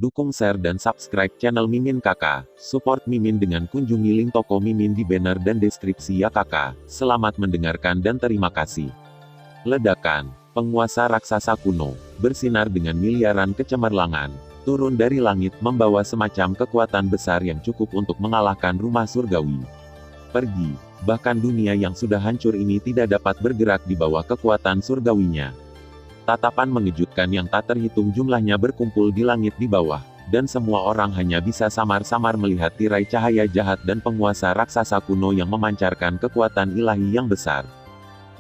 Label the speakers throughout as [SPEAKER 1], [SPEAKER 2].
[SPEAKER 1] Dukung share dan subscribe channel Mimin Kakak. Support Mimin dengan kunjungi link toko Mimin di banner dan deskripsi ya kakak. Selamat mendengarkan dan terima kasih. Ledakan. Penguasa raksasa kuno, bersinar dengan miliaran kecemerlangan, turun dari langit membawa semacam kekuatan besar yang cukup untuk mengalahkan rumah surgawi. Pergi, bahkan dunia yang sudah hancur ini tidak dapat bergerak di bawah kekuatan surgawinya. Tatapan mengejutkan yang tak terhitung jumlahnya berkumpul di langit di bawah, dan semua orang hanya bisa samar-samar melihat tirai cahaya jahat dan penguasa raksasa kuno yang memancarkan kekuatan ilahi yang besar.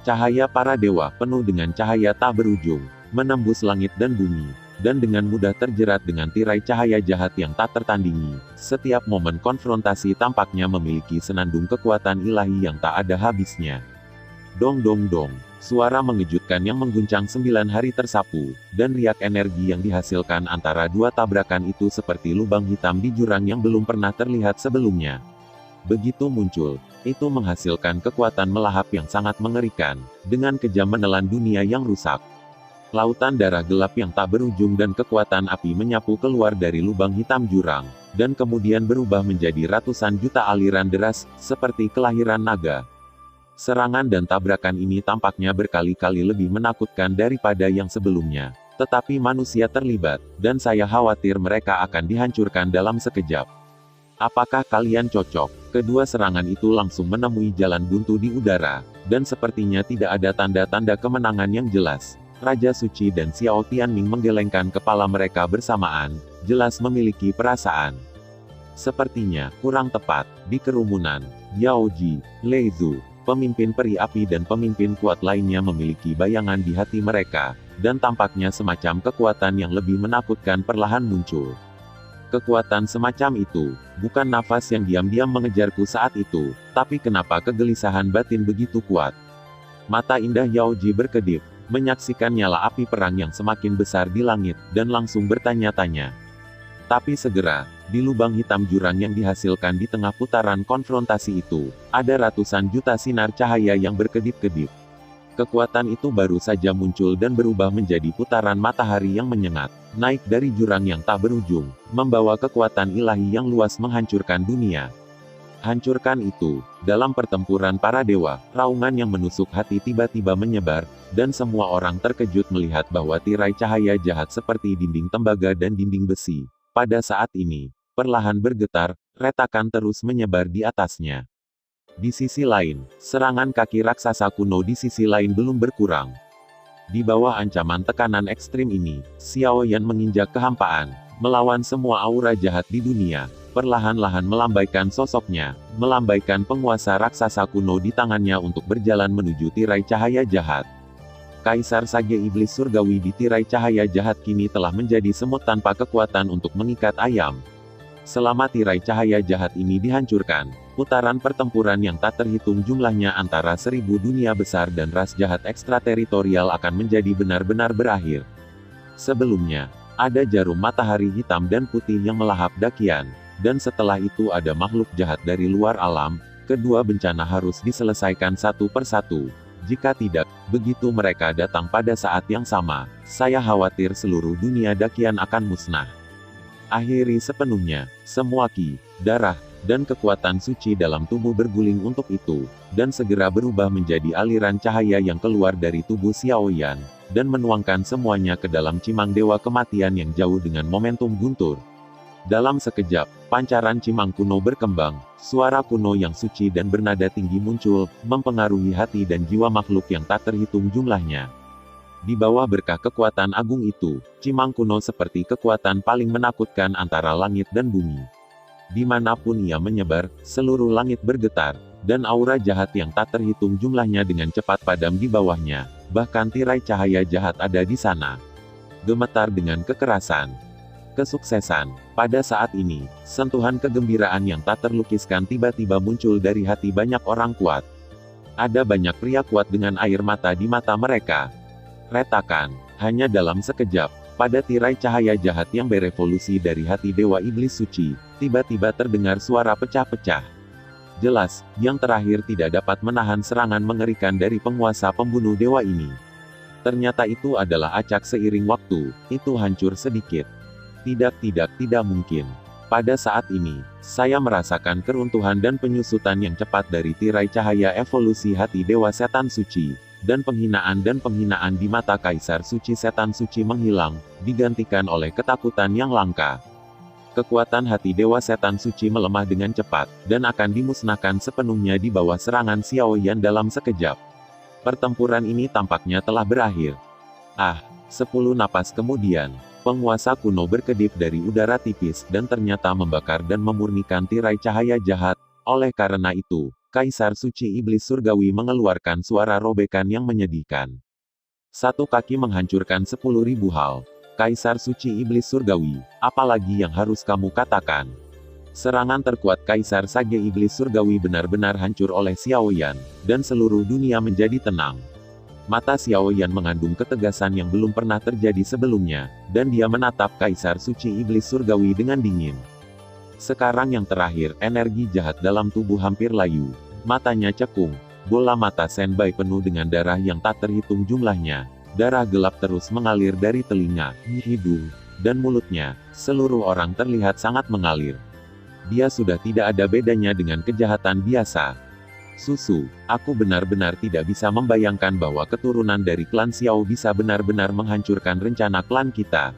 [SPEAKER 1] Cahaya para dewa penuh dengan cahaya tak berujung, menembus langit dan bumi, dan dengan mudah terjerat dengan tirai cahaya jahat yang tak tertandingi. Setiap momen konfrontasi tampaknya memiliki senandung kekuatan ilahi yang tak ada habisnya. Dong dong dong. Suara mengejutkan yang mengguncang 9 hari tersapu, dan riak energi yang dihasilkan antara dua tabrakan itu seperti lubang hitam di jurang yang belum pernah terlihat sebelumnya. Begitu muncul, itu menghasilkan kekuatan melahap yang sangat mengerikan, dengan kejam menelan dunia yang rusak. Lautan darah gelap yang tak berujung dan kekuatan api menyapu keluar dari lubang hitam jurang, dan kemudian berubah menjadi ratusan juta aliran deras, seperti kelahiran naga. Serangan dan tabrakan ini tampaknya berkali-kali lebih menakutkan daripada yang sebelumnya. Tetapi manusia terlibat, dan saya khawatir mereka akan dihancurkan dalam sekejap. Apakah kalian cocok? Kedua serangan itu langsung menemui jalan buntu di udara, dan sepertinya tidak ada tanda-tanda kemenangan yang jelas. Raja Suci dan Xiao Tianming menggelengkan kepala mereka bersamaan, jelas memiliki perasaan. Sepertinya, kurang tepat, di kerumunan, Yao Ji, Lei Zhu, pemimpin peri api dan pemimpin kuat lainnya memiliki bayangan di hati mereka, dan tampaknya semacam kekuatan yang lebih menakutkan perlahan muncul. Kekuatan semacam itu, bukan nafas yang diam-diam mengejarku saat itu, tapi kenapa kegelisahan batin begitu kuat. Mata indah Yao Ji berkedip, menyaksikan nyala api perang yang semakin besar di langit, dan langsung bertanya-tanya. Tapi segera, di lubang hitam jurang yang dihasilkan di tengah putaran konfrontasi itu, ada ratusan juta sinar cahaya yang berkedip-kedip. Kekuatan itu baru saja muncul dan berubah menjadi putaran matahari yang menyengat, naik dari jurang yang tak berujung, membawa kekuatan ilahi yang luas menghancurkan dunia. Hancurkan itu. Dalam pertempuran para dewa, raungan yang menusuk hati tiba-tiba menyebar, dan semua orang terkejut melihat bahwa tirai cahaya jahat seperti dinding tembaga dan dinding besi, pada saat ini, perlahan bergetar, retakan terus menyebar di atasnya. Di sisi lain, serangan kaki raksasa kuno di sisi lain belum berkurang. Di bawah ancaman tekanan ekstrim ini, Xiao Yan menginjak kehampaan, melawan semua aura jahat di dunia, perlahan-lahan melambaikan sosoknya, melambaikan penguasa raksasa kuno di tangannya untuk berjalan menuju tirai cahaya jahat. Kaisar Sage Iblis Surgawi di tirai cahaya jahat kini telah menjadi semut tanpa kekuatan untuk mengikat ayam. Selama tirai cahaya jahat ini dihancurkan, putaran pertempuran yang tak terhitung jumlahnya antara 1000 dunia besar dan ras jahat ekstrateritorial akan menjadi benar-benar berakhir. Sebelumnya, ada jarum matahari hitam dan putih yang melahap dakian, dan setelah itu ada makhluk jahat dari luar alam. Kedua bencana harus diselesaikan satu persatu. Jika tidak, begitu mereka datang pada saat yang sama, saya khawatir seluruh dunia dakian akan musnah. Akhiri sepenuhnya, semua ki, darah, dan kekuatan suci dalam tubuh berguling untuk itu, dan segera berubah menjadi aliran cahaya yang keluar dari tubuh Xiao Yan, dan menuangkan semuanya ke dalam cimang dewa kematian yang jauh dengan momentum guntur. Dalam sekejap, pancaran cimang kuno berkembang, suara kuno yang suci dan bernada tinggi muncul, mempengaruhi hati dan jiwa makhluk yang tak terhitung jumlahnya. Di bawah berkah kekuatan agung itu, cimang kuno seperti kekuatan paling menakutkan antara langit dan bumi. Dimanapun ia menyebar, seluruh langit bergetar, dan aura jahat yang tak terhitung jumlahnya dengan cepat padam di bawahnya, bahkan tirai cahaya jahat ada di sana. Gemetar dengan kekerasan. Kesuksesan. Pada saat ini, sentuhan kegembiraan yang tak terlukiskan tiba-tiba muncul dari hati banyak orang kuat. Ada banyak pria kuat dengan air mata di mata mereka. Retakan. Hanya dalam sekejap, pada tirai cahaya jahat yang berevolusi dari hati Dewa Iblis Suci, tiba-tiba terdengar suara pecah-pecah. Jelas, yang terakhir tidak dapat menahan serangan mengerikan dari penguasa pembunuh dewa ini. Ternyata itu adalah acak seiring waktu, itu hancur sedikit Tidak mungkin. Pada saat ini, saya merasakan keruntuhan dan penyusutan yang cepat dari tirai cahaya evolusi hati Dewa Setan Suci, dan penghinaan di mata Kaisar Suci Setan Suci menghilang, digantikan oleh ketakutan yang langka. Kekuatan hati Dewa Setan Suci melemah dengan cepat, dan akan dimusnahkan sepenuhnya di bawah serangan Xiao Yan dalam sekejap. Pertempuran ini tampaknya telah berakhir. 10 napas kemudian, penguasa kuno berkedip dari udara tipis dan ternyata membakar dan memurnikan tirai cahaya jahat. Oleh karena itu, Kaisar Suci Iblis Surgawi mengeluarkan suara robekan yang menyedihkan. Satu kaki menghancurkan 10.000 hal. Kaisar Suci Iblis Surgawi, apalagi yang harus kamu katakan? Serangan terkuat Kaisar Sage Iblis Surgawi benar-benar hancur oleh Xiao Yan, dan seluruh dunia menjadi tenang. Mata Xiao Yan mengandung ketegasan yang belum pernah terjadi sebelumnya, dan dia menatap Kaisar Suci Iblis Surgawi dengan dingin. Sekarang yang terakhir, energi jahat dalam tubuh hampir layu. Matanya cekung, bola mata Senbai penuh dengan darah yang tak terhitung jumlahnya. Darah gelap terus mengalir dari telinga, hidung, dan mulutnya. Seluruh orang terlihat sangat mengalir. Dia sudah tidak ada bedanya dengan kejahatan biasa. Susu, aku benar-benar tidak bisa membayangkan bahwa keturunan dari klan Xiao bisa benar-benar menghancurkan rencana klan kita.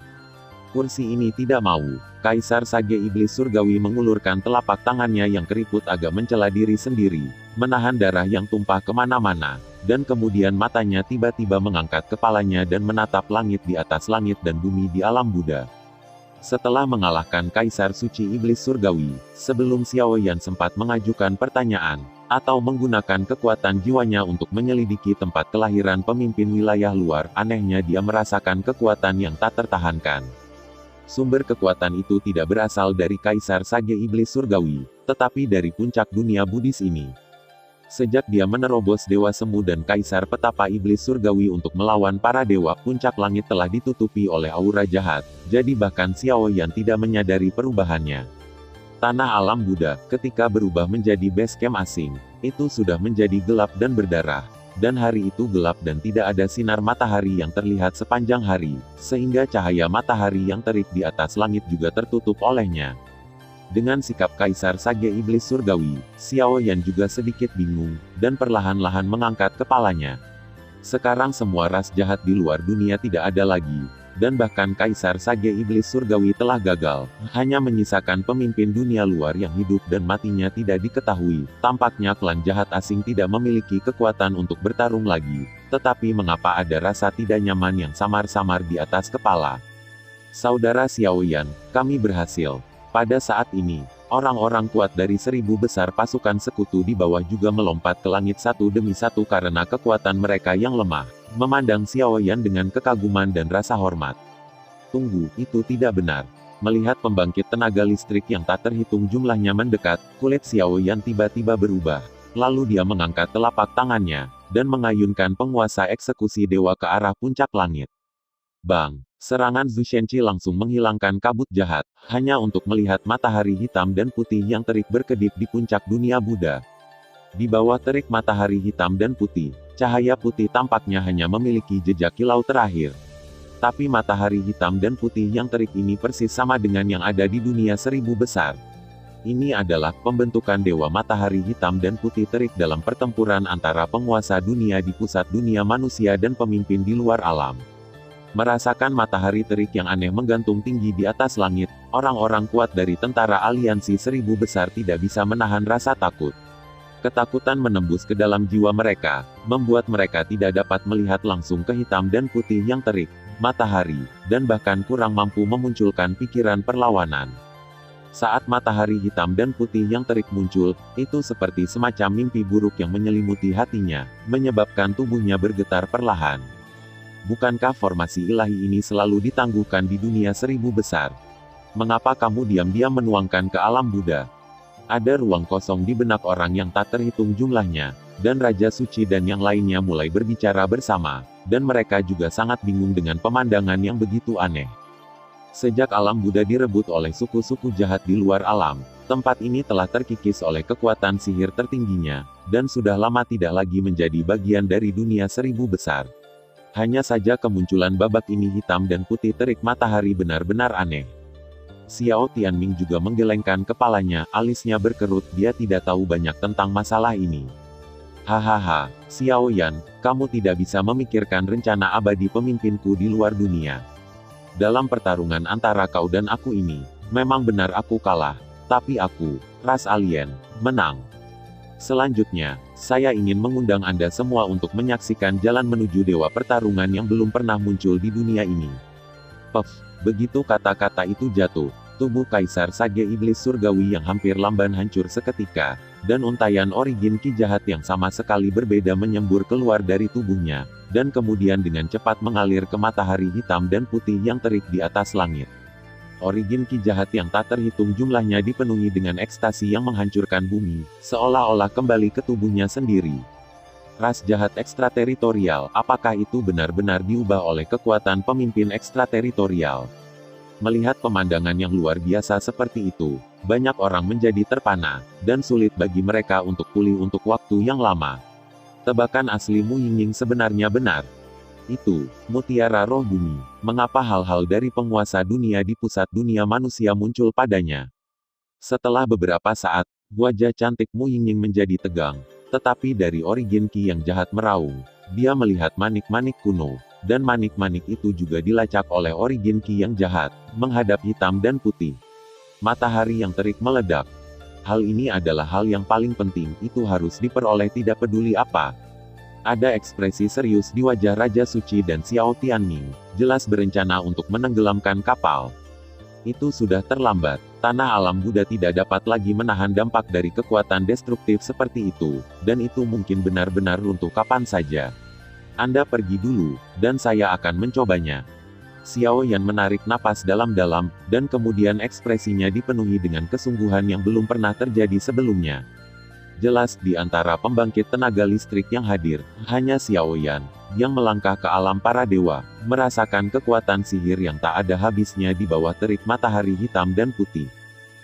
[SPEAKER 1] Kursi ini tidak mau. Kaisar Sage Iblis Surgawi mengulurkan telapak tangannya yang keriput agak mencela diri sendiri, menahan darah yang tumpah kemana-mana, dan kemudian matanya tiba-tiba mengangkat kepalanya dan menatap langit di atas langit dan bumi di alam Buddha. Setelah mengalahkan Kaisar Suci Iblis Surgawi, sebelum Xiao Yan sempat mengajukan pertanyaan, atau menggunakan kekuatan jiwanya untuk menyelidiki tempat kelahiran pemimpin wilayah luar, anehnya dia merasakan kekuatan yang tak tertahankan. Sumber kekuatan itu tidak berasal dari Kaisar Sage Iblis Surgawi, tetapi dari puncak dunia Buddhis ini. Sejak dia menerobos Dewa Semu dan Kaisar Petapa Iblis Surgawi untuk melawan para dewa, puncak langit telah ditutupi oleh aura jahat, jadi bahkan Xiao Yan tidak menyadari perubahannya. Tanah alam Buddha, ketika berubah menjadi base camp asing, itu sudah menjadi gelap dan berdarah. Dan hari itu gelap dan tidak ada sinar matahari yang terlihat sepanjang hari, sehingga cahaya matahari yang terik di atas langit juga tertutup olehnya. Dengan sikap Kaisar Sage Iblis Surgawi, Xiao Yan juga sedikit bingung, dan perlahan-lahan mengangkat kepalanya. Sekarang semua ras jahat di luar dunia tidak ada lagi, dan bahkan Kaisar Sage Iblis Surgawi telah gagal, hanya menyisakan pemimpin dunia luar yang hidup dan matinya tidak diketahui. Tampaknya klan jahat asing tidak memiliki kekuatan untuk bertarung lagi, tetapi mengapa ada rasa tidak nyaman yang samar-samar di atas kepala? Saudara Xiao Yan, kami berhasil. Pada saat ini, orang-orang kuat dari 1000 besar pasukan sekutu di bawah juga melompat ke langit satu demi satu karena kekuatan mereka yang lemah. Memandang Xiao Yan dengan kekaguman dan rasa hormat. Tunggu, itu tidak benar. Melihat pembangkit tenaga listrik yang tak terhitung jumlahnya mendekat, kulit Xiao Yan tiba-tiba berubah. Lalu dia mengangkat telapak tangannya, dan mengayunkan penguasa eksekusi dewa ke arah puncak langit. Bang! Serangan Zhu Shenqi langsung menghilangkan kabut jahat, hanya untuk melihat matahari hitam dan putih yang terik berkedip di puncak dunia Buddha. Di bawah terik matahari hitam dan putih, cahaya putih tampaknya hanya memiliki jejak kilau terakhir. Tapi matahari hitam dan putih yang terik ini persis sama dengan yang ada di dunia 1000 besar. Ini adalah pembentukan dewa matahari hitam dan putih terik dalam pertempuran antara penguasa dunia di pusat dunia manusia dan pemimpin di luar alam. Merasakan matahari terik yang aneh menggantung tinggi di atas langit, orang-orang kuat dari tentara aliansi 1000 besar tidak bisa menahan rasa takut. Ketakutan menembus ke dalam jiwa mereka, membuat mereka tidak dapat melihat langsung ke hitam dan putih yang terik, matahari, dan bahkan kurang mampu memunculkan pikiran perlawanan. Saat matahari hitam dan putih yang terik muncul, itu seperti semacam mimpi buruk yang menyelimuti hatinya, menyebabkan tubuhnya bergetar perlahan. Bukankah formasi ilahi ini selalu ditangguhkan di dunia 1000 besar? Mengapa kamu diam-diam menuangkan ke alam Buddha? Ada ruang kosong di benak orang yang tak terhitung jumlahnya, dan Raja Suci dan yang lainnya mulai berbicara bersama, dan mereka juga sangat bingung dengan pemandangan yang begitu aneh. Sejak alam Buddha direbut oleh suku-suku jahat di luar alam, tempat ini telah terkikis oleh kekuatan sihir tertingginya, dan sudah lama tidak lagi menjadi bagian dari dunia 1000 besar. Hanya saja kemunculan babak ini hitam dan putih terik matahari benar-benar aneh. Xiao Tianming juga menggelengkan kepalanya, alisnya berkerut, dia tidak tahu banyak tentang masalah ini. Hahaha, Xiao Yan, kamu tidak bisa memikirkan rencana abadi pemimpinku di luar dunia. Dalam pertarungan antara kau dan aku ini, memang benar aku kalah, tapi aku, ras alien, menang. Selanjutnya, saya ingin mengundang Anda semua untuk menyaksikan jalan menuju dewa pertarungan yang belum pernah muncul di dunia ini. Pef, begitu kata-kata itu jatuh, tubuh Kaisar Sage Iblis Surgawi yang hampir lamban hancur seketika, dan untaian origin ki jahat yang sama sekali berbeda menyembur keluar dari tubuhnya, dan kemudian dengan cepat mengalir ke matahari hitam dan putih yang terik di atas langit. Origin ki jahat yang tak terhitung jumlahnya dipenuhi dengan ekstasi yang menghancurkan bumi, seolah-olah kembali ke tubuhnya sendiri. Ras jahat ekstrateritorial, apakah itu benar-benar diubah oleh kekuatan pemimpin ekstrateritorial? Melihat pemandangan yang luar biasa seperti itu, banyak orang menjadi terpana, dan sulit bagi mereka untuk pulih untuk waktu yang lama. Tebakan asli Mu Yingying sebenarnya benar. Itu, mutiara roh bumi. Mengapa hal-hal dari penguasa dunia di pusat dunia manusia muncul padanya? Setelah beberapa saat, wajah cantik Mu Yingying menjadi tegang. Tetapi dari origin ki yang jahat meraung, dia melihat manik-manik kuno, dan manik-manik itu juga dilacak oleh origin ki yang jahat, menghadap hitam dan putih. Matahari yang terik meledak. Hal ini adalah hal yang paling penting, itu harus diperoleh tidak peduli apa. Ada ekspresi serius di wajah Raja Suci dan Xiao Tianming, jelas berencana untuk menenggelamkan kapal. Itu sudah terlambat. Tanah alam Buddha tidak dapat lagi menahan dampak dari kekuatan destruktif seperti itu, dan itu mungkin benar-benar runtuh kapan saja. Anda pergi dulu, dan saya akan mencobanya. Xiao Yan menarik napas dalam-dalam, dan kemudian ekspresinya dipenuhi dengan kesungguhan yang belum pernah terjadi sebelumnya. Jelas, di antara pembangkit tenaga listrik yang hadir, hanya Xiao Yan, yang melangkah ke alam para dewa, merasakan kekuatan sihir yang tak ada habisnya di bawah terik matahari hitam dan putih.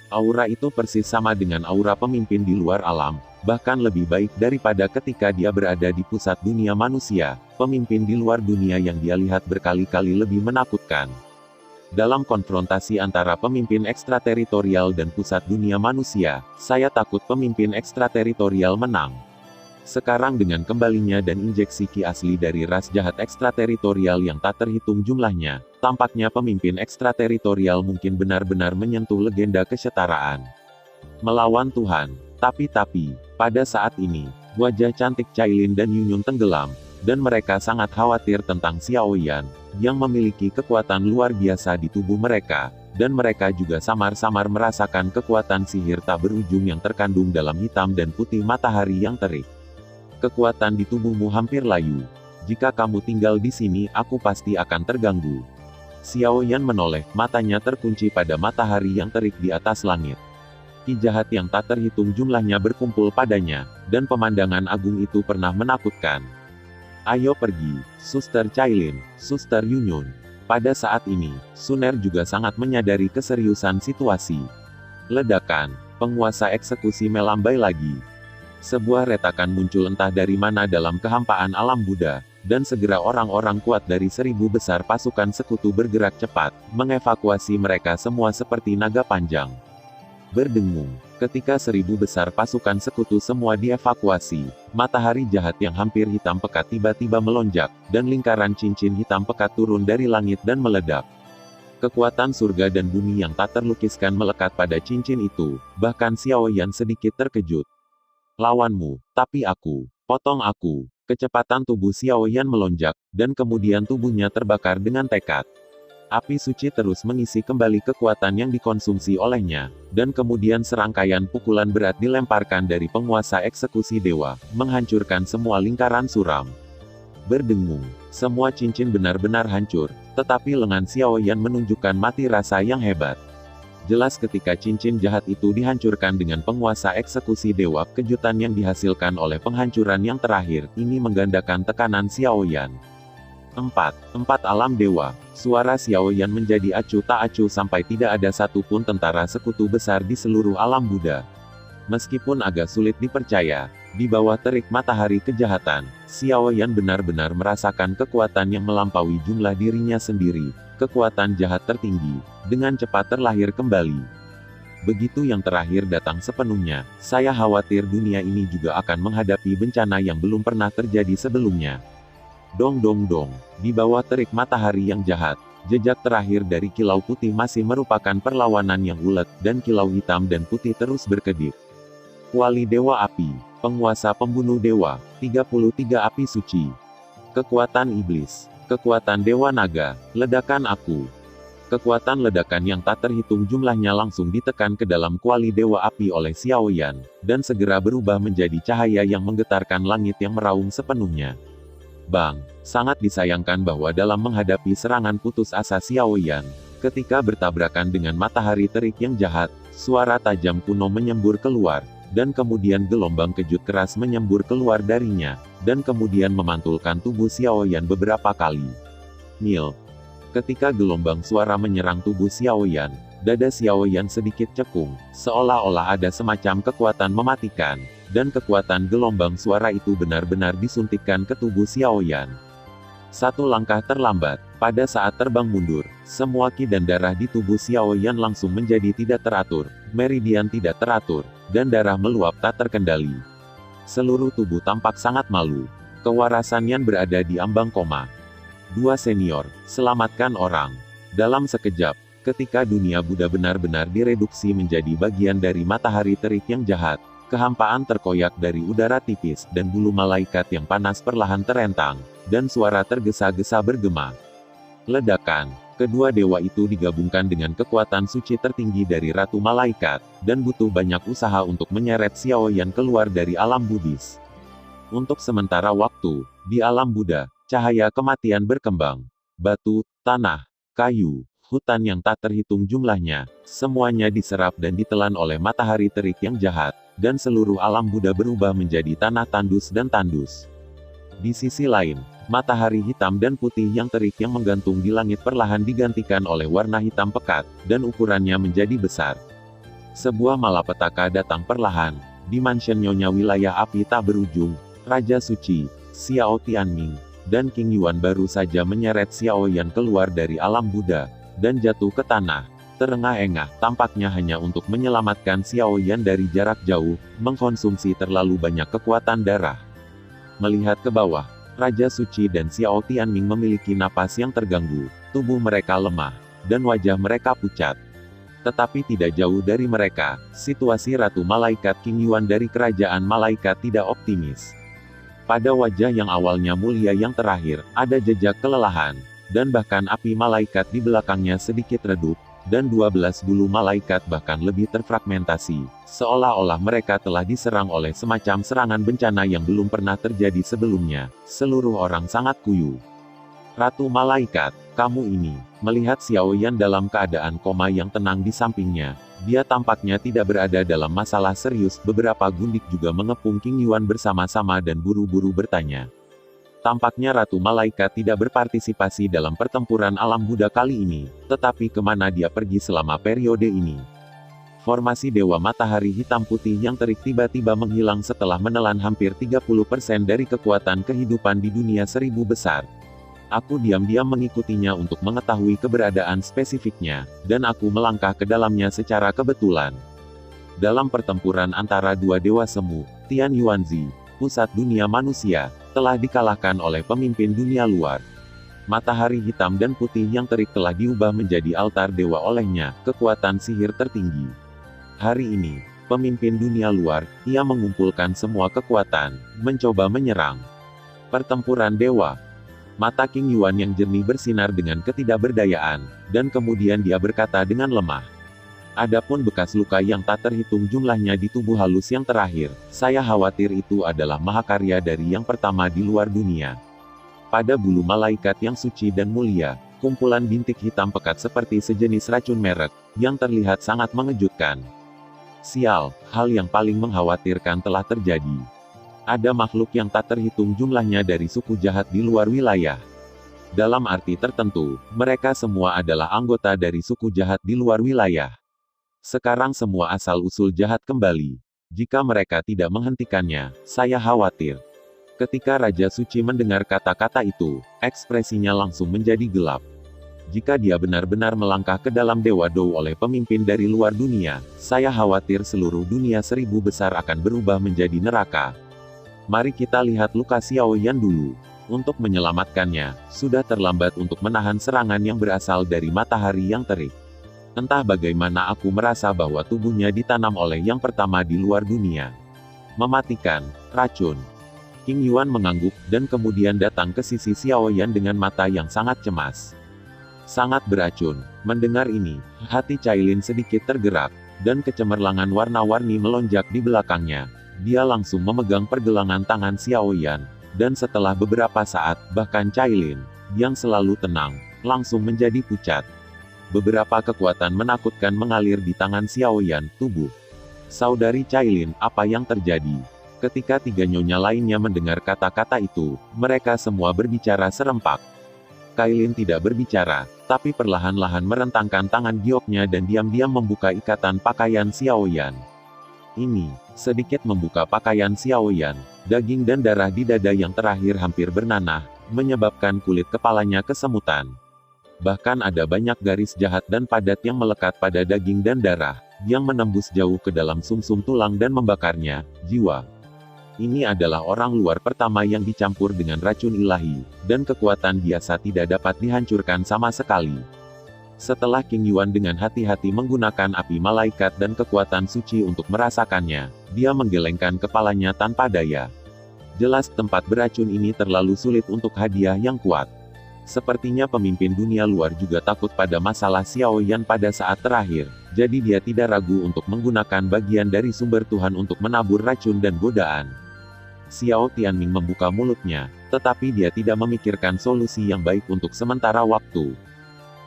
[SPEAKER 1] Aura itu persis sama dengan aura pemimpin di luar alam, bahkan lebih baik daripada ketika dia berada di pusat dunia manusia. Pemimpin di luar dunia yang dia lihat berkali-kali lebih menakutkan. Dalam konfrontasi antara pemimpin ekstrateritorial dan pusat dunia manusia, saya takut pemimpin ekstrateritorial menang. Sekarang dengan kembalinya dan injeksi ki asli dari ras jahat ekstrateritorial yang tak terhitung jumlahnya, tampaknya pemimpin ekstrateritorial mungkin benar-benar menyentuh legenda kesetaraan. Melawan Tuhan. Tapi, pada saat ini, wajah cantik Cailin dan Yunyun tenggelam, dan mereka sangat khawatir tentang Xiao Yan, yang memiliki kekuatan luar biasa di tubuh mereka, dan mereka juga samar-samar merasakan kekuatan sihir tak berujung yang terkandung dalam hitam dan putih matahari yang terik. Kekuatan di tubuhmu hampir layu. Jika kamu tinggal di sini, aku pasti akan terganggu. Xiao Yan menoleh, matanya terkunci pada matahari yang terik di atas langit. Ki jahat yang tak terhitung jumlahnya berkumpul padanya, dan pemandangan agung itu pernah menakutkan. Ayo pergi, Suster Cailin, Suster Yunyun. Pada saat ini, Suner juga sangat menyadari keseriusan situasi. Ledakan, penguasa eksekusi melambai lagi. Sebuah retakan muncul entah dari mana dalam kehampaan alam Buddha, dan segera orang-orang kuat dari 1000 besar pasukan sekutu bergerak cepat, mengevakuasi mereka semua seperti naga panjang. Berdengung, ketika 1000 besar pasukan sekutu semua dievakuasi, matahari jahat yang hampir hitam pekat tiba-tiba melonjak, dan lingkaran cincin hitam pekat turun dari langit dan meledak. Kekuatan surga dan bumi yang tak terlukiskan melekat pada cincin itu, bahkan Xiao Yan sedikit terkejut. Lawanmu, tapi aku, potong aku. Kecepatan tubuh Xiao Yan melonjak, dan kemudian tubuhnya terbakar dengan tekad. Api suci terus mengisi kembali kekuatan yang dikonsumsi olehnya, dan kemudian serangkaian pukulan berat dilemparkan dari penguasa eksekusi dewa, menghancurkan semua lingkaran suram. Berdengung, semua cincin benar-benar hancur, tetapi lengan Xiao Yan menunjukkan mati rasa yang hebat. Jelas ketika cincin jahat itu dihancurkan dengan penguasa eksekusi dewa, kejutan yang dihasilkan oleh penghancuran yang terakhir, ini menggandakan tekanan Xiao Yan. 4 alam dewa. Suara Xiao Yan menjadi acuh tak acuh sampai tidak ada satupun tentara sekutu besar di seluruh alam Buddha. Meskipun agak sulit dipercaya, Di bawah terik matahari kejahatan, Xiao Yan benar-benar merasakan kekuatan yang melampaui jumlah dirinya sendiri, kekuatan jahat tertinggi, dengan cepat terlahir kembali. Begitu yang terakhir datang sepenuhnya, saya khawatir dunia ini juga akan menghadapi bencana yang belum pernah terjadi sebelumnya. Dong dong dong, di bawah terik matahari yang jahat, jejak terakhir dari kilau putih masih merupakan perlawanan yang ulet, dan kilau hitam dan putih terus berkedip. Kuali Dewa Api, penguasa pembunuh dewa, 33 api suci. Kekuatan iblis, kekuatan dewa naga, ledakan aku. Kekuatan ledakan yang tak terhitung jumlahnya langsung ditekan ke dalam kuali Dewa Api oleh Xiao Yan, dan segera berubah menjadi cahaya yang menggetarkan langit yang meraung sepenuhnya. Bang, sangat disayangkan bahwa dalam menghadapi serangan putus asa Xiao Yan, ketika bertabrakan dengan matahari terik yang jahat, suara tajam kuno menyembur keluar, dan kemudian gelombang kejut keras menyembur keluar darinya, dan kemudian memantulkan tubuh Xiao Yan beberapa kali. Mil. Ketika gelombang suara menyerang tubuh Xiao Yan, dada Xiao Yan sedikit cekung, seolah-olah ada semacam kekuatan mematikan, dan kekuatan gelombang suara itu benar-benar disuntikkan ke tubuh Xiao Yan. Satu langkah terlambat, pada saat terbang mundur, semua ki dan darah di tubuh Xiao Yan langsung menjadi tidak teratur, meridian tidak teratur, dan darah meluap tak terkendali. Seluruh tubuh tampak sangat malu. Kewarasan Yan berada di ambang koma. Dua senior, selamatkan orang. Dalam sekejap, ketika dunia Buddha benar-benar direduksi menjadi bagian dari matahari terik yang jahat, kehampaan terkoyak dari udara tipis, dan bulu malaikat yang panas perlahan terentang, dan suara tergesa-gesa bergema. Ledakan, kedua dewa itu digabungkan dengan kekuatan suci tertinggi dari Ratu Malaikat, dan butuh banyak usaha untuk menyeret Xiao Yan keluar dari alam Buddhis. Untuk sementara waktu, di alam Buddha, cahaya kematian berkembang. Batu, tanah, kayu, hutan yang tak terhitung jumlahnya, semuanya diserap dan ditelan oleh matahari terik yang jahat, dan seluruh alam Buddha berubah menjadi tanah tandus dan tandus. Di sisi lain, matahari hitam dan putih yang terik yang menggantung di langit perlahan digantikan oleh warna hitam pekat, dan ukurannya menjadi besar. Sebuah malapetaka datang perlahan, di mansion Nyonya wilayah api tak berujung, Raja Suci, Xiao Tianming, dan King Yuan baru saja menyeret Xiao Yan keluar dari alam Buddha, dan jatuh ke tanah. Terengah-engah, tampaknya hanya untuk menyelamatkan Xiao Yan dari jarak jauh, mengkonsumsi terlalu banyak kekuatan darah. Melihat ke bawah, Raja Suci dan Xiao Tianming memiliki napas yang terganggu, tubuh mereka lemah, dan wajah mereka pucat. Tetapi tidak jauh dari mereka, situasi Ratu Malaikat King Yuan dari Kerajaan Malaikat tidak optimis. Pada wajah yang awalnya mulia yang terakhir, ada jejak kelelahan, dan bahkan api malaikat di belakangnya sedikit redup, dan 12 bulu malaikat bahkan lebih terfragmentasi, seolah-olah mereka telah diserang oleh semacam serangan bencana yang belum pernah terjadi sebelumnya. Seluruh orang sangat kuyu. Ratu Malaikat, kamu ini, melihat Xiao Yan dalam keadaan koma yang tenang di sampingnya, dia tampaknya tidak berada dalam masalah serius. Beberapa gundik juga mengepung King Yuan bersama-sama dan buru-buru bertanya. Tampaknya Ratu Malaikat tidak berpartisipasi dalam pertempuran alam Buddha kali ini, tetapi kemana dia pergi selama periode ini? Formasi Dewa Matahari Hitam Putih yang terik tiba-tiba menghilang setelah menelan hampir 30% dari kekuatan kehidupan di dunia 1000 besar. Aku diam-diam mengikutinya untuk mengetahui keberadaan spesifiknya, dan aku melangkah ke dalamnya secara kebetulan. Dalam pertempuran antara dua dewa semu, Tian Yuanzi, pusat dunia manusia, telah dikalahkan oleh pemimpin dunia luar. Matahari hitam dan putih yang terik telah diubah menjadi altar dewa olehnya, kekuatan sihir tertinggi. Hari ini, pemimpin dunia luar, ia mengumpulkan semua kekuatan, mencoba menyerang. Pertempuran dewa. Mata King Yuan yang jernih bersinar dengan ketidakberdayaan, dan kemudian dia berkata dengan lemah. Adapun bekas luka yang tak terhitung jumlahnya di tubuh halus yang terakhir, saya khawatir itu adalah mahakarya dari yang pertama di luar dunia. Pada bulu malaikat yang suci dan mulia, kumpulan bintik hitam pekat seperti sejenis racun merek, yang terlihat sangat mengejutkan. Sial, hal yang paling mengkhawatirkan telah terjadi. Ada makhluk yang tak terhitung jumlahnya dari suku jahat di luar wilayah. Dalam arti tertentu, mereka semua adalah anggota dari suku jahat di luar wilayah. Sekarang semua asal-usul jahat kembali. Jika mereka tidak menghentikannya, saya khawatir. Ketika Raja Suci mendengar kata-kata itu, ekspresinya langsung menjadi gelap. Jika dia benar-benar melangkah ke dalam Dewa Dou oleh pemimpin dari luar dunia, saya khawatir seluruh dunia 1000 besar akan berubah menjadi neraka. Mari kita lihat luka Xiaoyan dulu. Untuk menyelamatkannya, sudah terlambat untuk menahan serangan yang berasal dari matahari yang terik. Entah bagaimana aku merasa bahwa tubuhnya ditanam oleh yang pertama di luar dunia. Mematikan, racun. King Yuan mengangguk, dan kemudian datang ke sisi Xiaoyan dengan mata yang sangat cemas. Sangat beracun. Mendengar ini, hati Cailin sedikit tergerak, dan kecemerlangan warna-warni melonjak di belakangnya. Dia langsung memegang pergelangan tangan Xiaoyan, dan setelah beberapa saat, bahkan Cailin, yang selalu tenang, langsung menjadi pucat. Beberapa kekuatan menakutkan mengalir di tangan Xiaoyan, tubuh. Saudari Cailin, apa yang terjadi? Ketika tiga nyonya lainnya mendengar kata-kata itu, mereka semua berbicara serempak. Cailin tidak berbicara, tapi perlahan-lahan merentangkan tangan gioknya dan diam-diam membuka ikatan pakaian Xiaoyan. Ini, sedikit membuka pakaian Xiaoyan, daging dan darah di dada yang terakhir hampir bernanah, menyebabkan kulit kepalanya kesemutan. Bahkan ada banyak garis jahat dan padat yang melekat pada daging dan darah, yang menembus jauh ke dalam sumsum tulang dan membakarnya, jiwa. Ini adalah orang luar pertama yang dicampur dengan racun ilahi, dan kekuatan biasa tidak dapat dihancurkan sama sekali. Setelah King Yuan dengan hati-hati menggunakan api malaikat dan kekuatan suci untuk merasakannya, dia menggelengkan kepalanya tanpa daya. Jelas tempat beracun ini terlalu sulit untuk hadiah yang kuat. Sepertinya pemimpin dunia luar juga takut pada masalah Xiaoyan pada saat terakhir, jadi dia tidak ragu untuk menggunakan bagian dari sumber Tuhan untuk menabur racun dan godaan. Xiao Tianming membuka mulutnya, tetapi dia tidak memikirkan solusi yang baik untuk sementara waktu.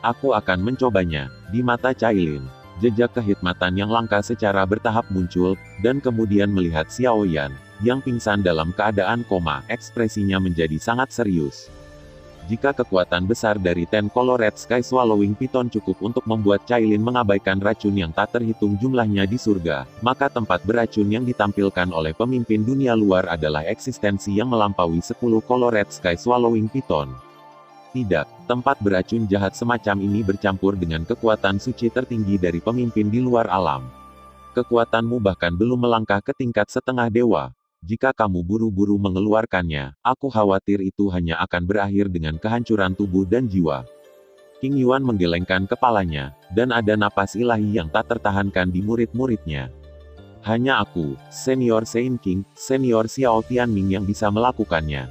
[SPEAKER 1] Aku akan mencobanya. Di mata Cailin, jejak kehikmatan yang langka secara bertahap muncul, dan kemudian melihat Xiaoyan, yang pingsan dalam keadaan koma, ekspresinya menjadi sangat serius. Jika kekuatan besar dari Ten Colored Sky Swallowing Python cukup untuk membuat Cailin mengabaikan racun yang tak terhitung jumlahnya di surga, maka tempat beracun yang ditampilkan oleh pemimpin dunia luar adalah eksistensi yang melampaui 10 Colored Sky Swallowing Python. Tidak, tempat beracun jahat semacam ini bercampur dengan kekuatan suci tertinggi dari pemimpin di luar alam. Kekuatanmu bahkan belum melangkah ke tingkat setengah dewa. Jika kamu buru-buru mengeluarkannya, aku khawatir itu hanya akan berakhir dengan kehancuran tubuh dan jiwa. King Yuan menggelengkan kepalanya, dan ada napas ilahi yang tak tertahankan di murid-muridnya. Hanya aku, Senior Sein King, Senior Xiao Tianming yang bisa melakukannya.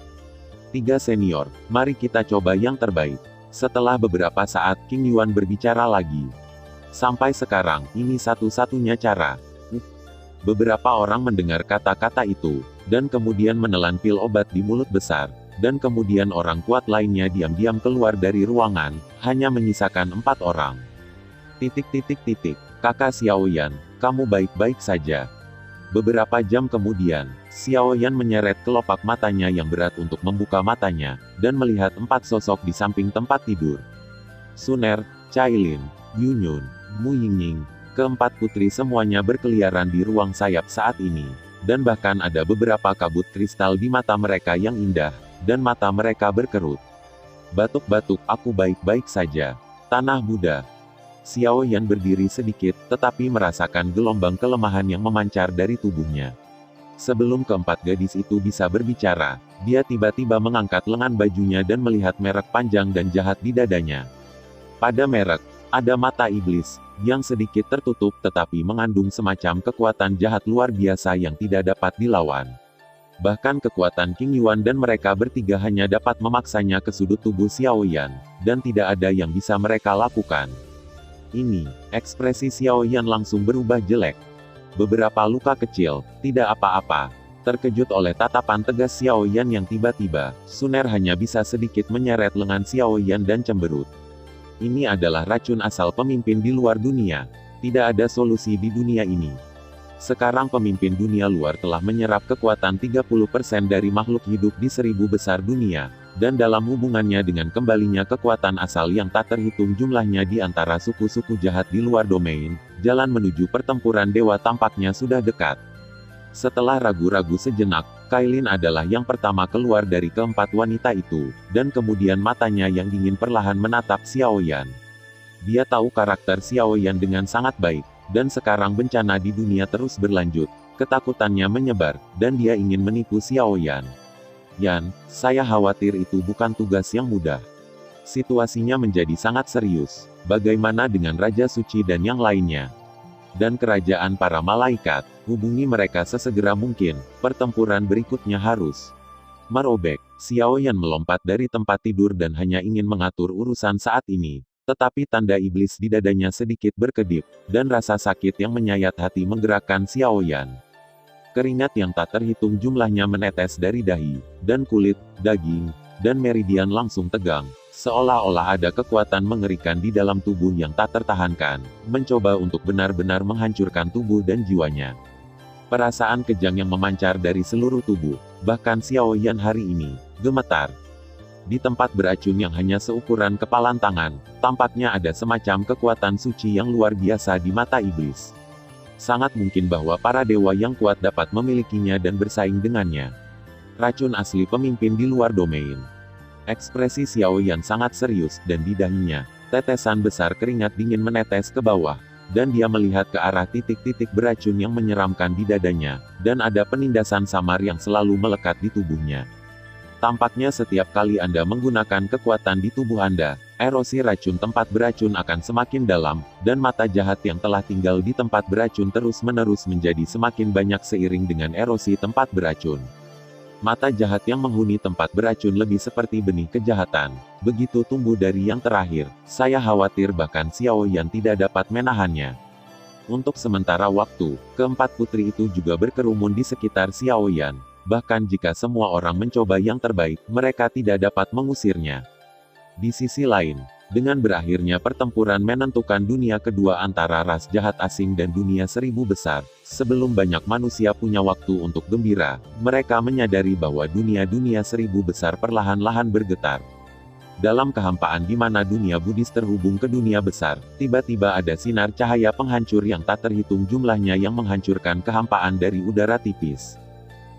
[SPEAKER 1] 3 senior, mari kita coba yang terbaik. Setelah beberapa saat, King Yuan berbicara lagi. Sampai sekarang, ini satu-satunya cara. Beberapa orang mendengar kata-kata itu, dan kemudian menelan pil obat di mulut besar, dan kemudian orang kuat lainnya diam-diam keluar dari ruangan, hanya menyisakan 4 orang. Kakak Xiaoyan, kamu baik-baik saja. Beberapa jam kemudian, Xiaoyan menyeret kelopak matanya yang berat untuk membuka matanya, dan melihat 4 sosok di samping tempat tidur. Suner, Cailin, Yunyun, Mu Yingning. Keempat putri semuanya berkeliaran di ruang sayap saat ini, dan bahkan ada beberapa kabut kristal di mata mereka yang indah, dan mata mereka berkerut. Batuk-batuk, aku baik-baik saja. Tanah Buddha. Xiaoyan berdiri sedikit, tetapi merasakan gelombang kelemahan yang memancar dari tubuhnya. Sebelum keempat gadis itu bisa berbicara, dia tiba-tiba mengangkat lengan bajunya dan melihat merek panjang dan jahat di dadanya. Pada merek, ada mata iblis, yang sedikit tertutup tetapi mengandung semacam kekuatan jahat luar biasa yang tidak dapat dilawan. Bahkan kekuatan King Yuan dan mereka bertiga hanya dapat memaksanya ke sudut tubuh Xiaoyan, dan tidak ada yang bisa mereka lakukan. Ini, ekspresi Xiaoyan langsung berubah jelek. Beberapa luka kecil, tidak apa-apa. Terkejut oleh tatapan tegas Xiaoyan yang tiba-tiba, Suner hanya bisa sedikit menyeret lengan Xiaoyan dan cemberut. Ini adalah racun asal pemimpin di luar dunia. Tidak ada solusi di dunia ini. Sekarang pemimpin dunia luar telah menyerap kekuatan 30% dari makhluk hidup di 1000 besar dunia, dan dalam hubungannya dengan kembalinya kekuatan asal yang tak terhitung jumlahnya di antara suku-suku jahat di luar domain, jalan menuju pertempuran dewa tampaknya sudah dekat. Setelah ragu-ragu sejenak, Kailin adalah yang pertama keluar dari keempat wanita itu, dan kemudian matanya yang dingin perlahan menatap Xiaoyan. Dia tahu karakter Xiaoyan dengan sangat baik, dan sekarang bencana di dunia terus berlanjut. Ketakutannya menyebar, dan dia ingin menipu Xiaoyan. Yan, saya khawatir itu bukan tugas yang mudah. Situasinya menjadi sangat serius. Bagaimana dengan Raja Suci dan yang lainnya? Dan kerajaan para malaikat, hubungi mereka sesegera mungkin, pertempuran berikutnya harus merobek. Xiaoyan melompat dari tempat tidur dan hanya ingin mengatur urusan saat ini. Tetapi tanda iblis di dadanya sedikit berkedip, dan rasa sakit yang menyayat hati menggerakkan Xiaoyan. Keringat yang tak terhitung jumlahnya menetes dari dahi, dan kulit, daging, dan meridian langsung tegang. Seolah-olah ada kekuatan mengerikan di dalam tubuh yang tak tertahankan, mencoba untuk benar-benar menghancurkan tubuh dan jiwanya. Perasaan kejang yang memancar dari seluruh tubuh, bahkan Xiaoyan hari ini, gemetar. Di tempat beracun yang hanya seukuran kepalan tangan, tampaknya ada semacam kekuatan suci yang luar biasa di mata iblis. Sangat mungkin bahwa para dewa yang kuat dapat memilikinya dan bersaing dengannya. Racun asli pemimpin di luar domain. Ekspresi Xiaoyan sangat serius, dan di dahinya, tetesan besar keringat dingin menetes ke bawah, dan dia melihat ke arah titik-titik beracun yang menyeramkan di dadanya, dan ada penindasan samar yang selalu melekat di tubuhnya. Tampaknya setiap kali Anda menggunakan kekuatan di tubuh Anda, erosi racun tempat beracun akan semakin dalam, dan mata jahat yang telah tinggal di tempat beracun terus-menerus menjadi semakin banyak seiring dengan erosi tempat beracun. Mata jahat yang menghuni tempat beracun lebih seperti benih kejahatan. Begitu tumbuh dari yang terakhir, saya khawatir bahkan Xiaoyan tidak dapat menahannya. Untuk sementara waktu, keempat putri itu juga berkerumun di sekitar Xiaoyan. Bahkan jika semua orang mencoba yang terbaik, mereka tidak dapat mengusirnya. Di sisi lain, dengan berakhirnya pertempuran menentukan dunia kedua antara ras jahat asing dan dunia seribu besar, sebelum banyak manusia punya waktu untuk gembira, mereka menyadari bahwa dunia-dunia seribu besar perlahan-lahan bergetar. Dalam kehampaan di mana dunia Buddhis terhubung ke dunia besar, tiba-tiba ada sinar cahaya penghancur yang tak terhitung jumlahnya yang menghancurkan kehampaan dari udara tipis.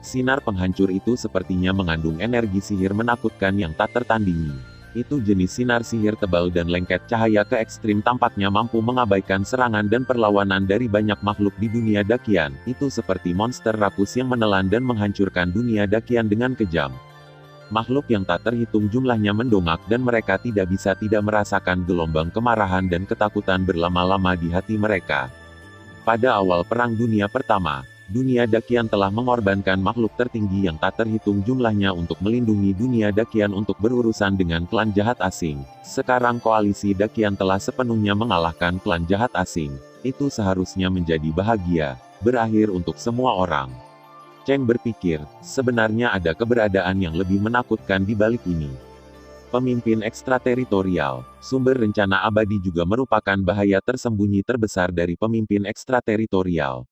[SPEAKER 1] Sinar penghancur itu sepertinya mengandung energi sihir menakutkan yang tak tertandingi. Itu jenis sinar sihir tebal dan lengket cahaya ke ekstrim tampaknya mampu mengabaikan serangan dan perlawanan dari banyak makhluk di dunia dakian. Itu seperti monster rakus yang menelan dan menghancurkan dunia dakian dengan kejam. Makhluk yang tak terhitung jumlahnya mendongak dan mereka tidak bisa tidak merasakan gelombang kemarahan dan ketakutan berlama-lama di hati mereka. Pada awal Perang Dunia Pertama, dunia dakian telah mengorbankan makhluk tertinggi yang tak terhitung jumlahnya untuk melindungi dunia dakian untuk berurusan dengan klan jahat asing. Sekarang koalisi dakian telah sepenuhnya mengalahkan klan jahat asing. Itu seharusnya menjadi bahagia, berakhir untuk semua orang. Cheng berpikir, sebenarnya ada keberadaan yang lebih menakutkan di balik ini. Pemimpin ekstrateritorial, sumber rencana abadi juga merupakan bahaya tersembunyi terbesar dari pemimpin ekstrateritorial.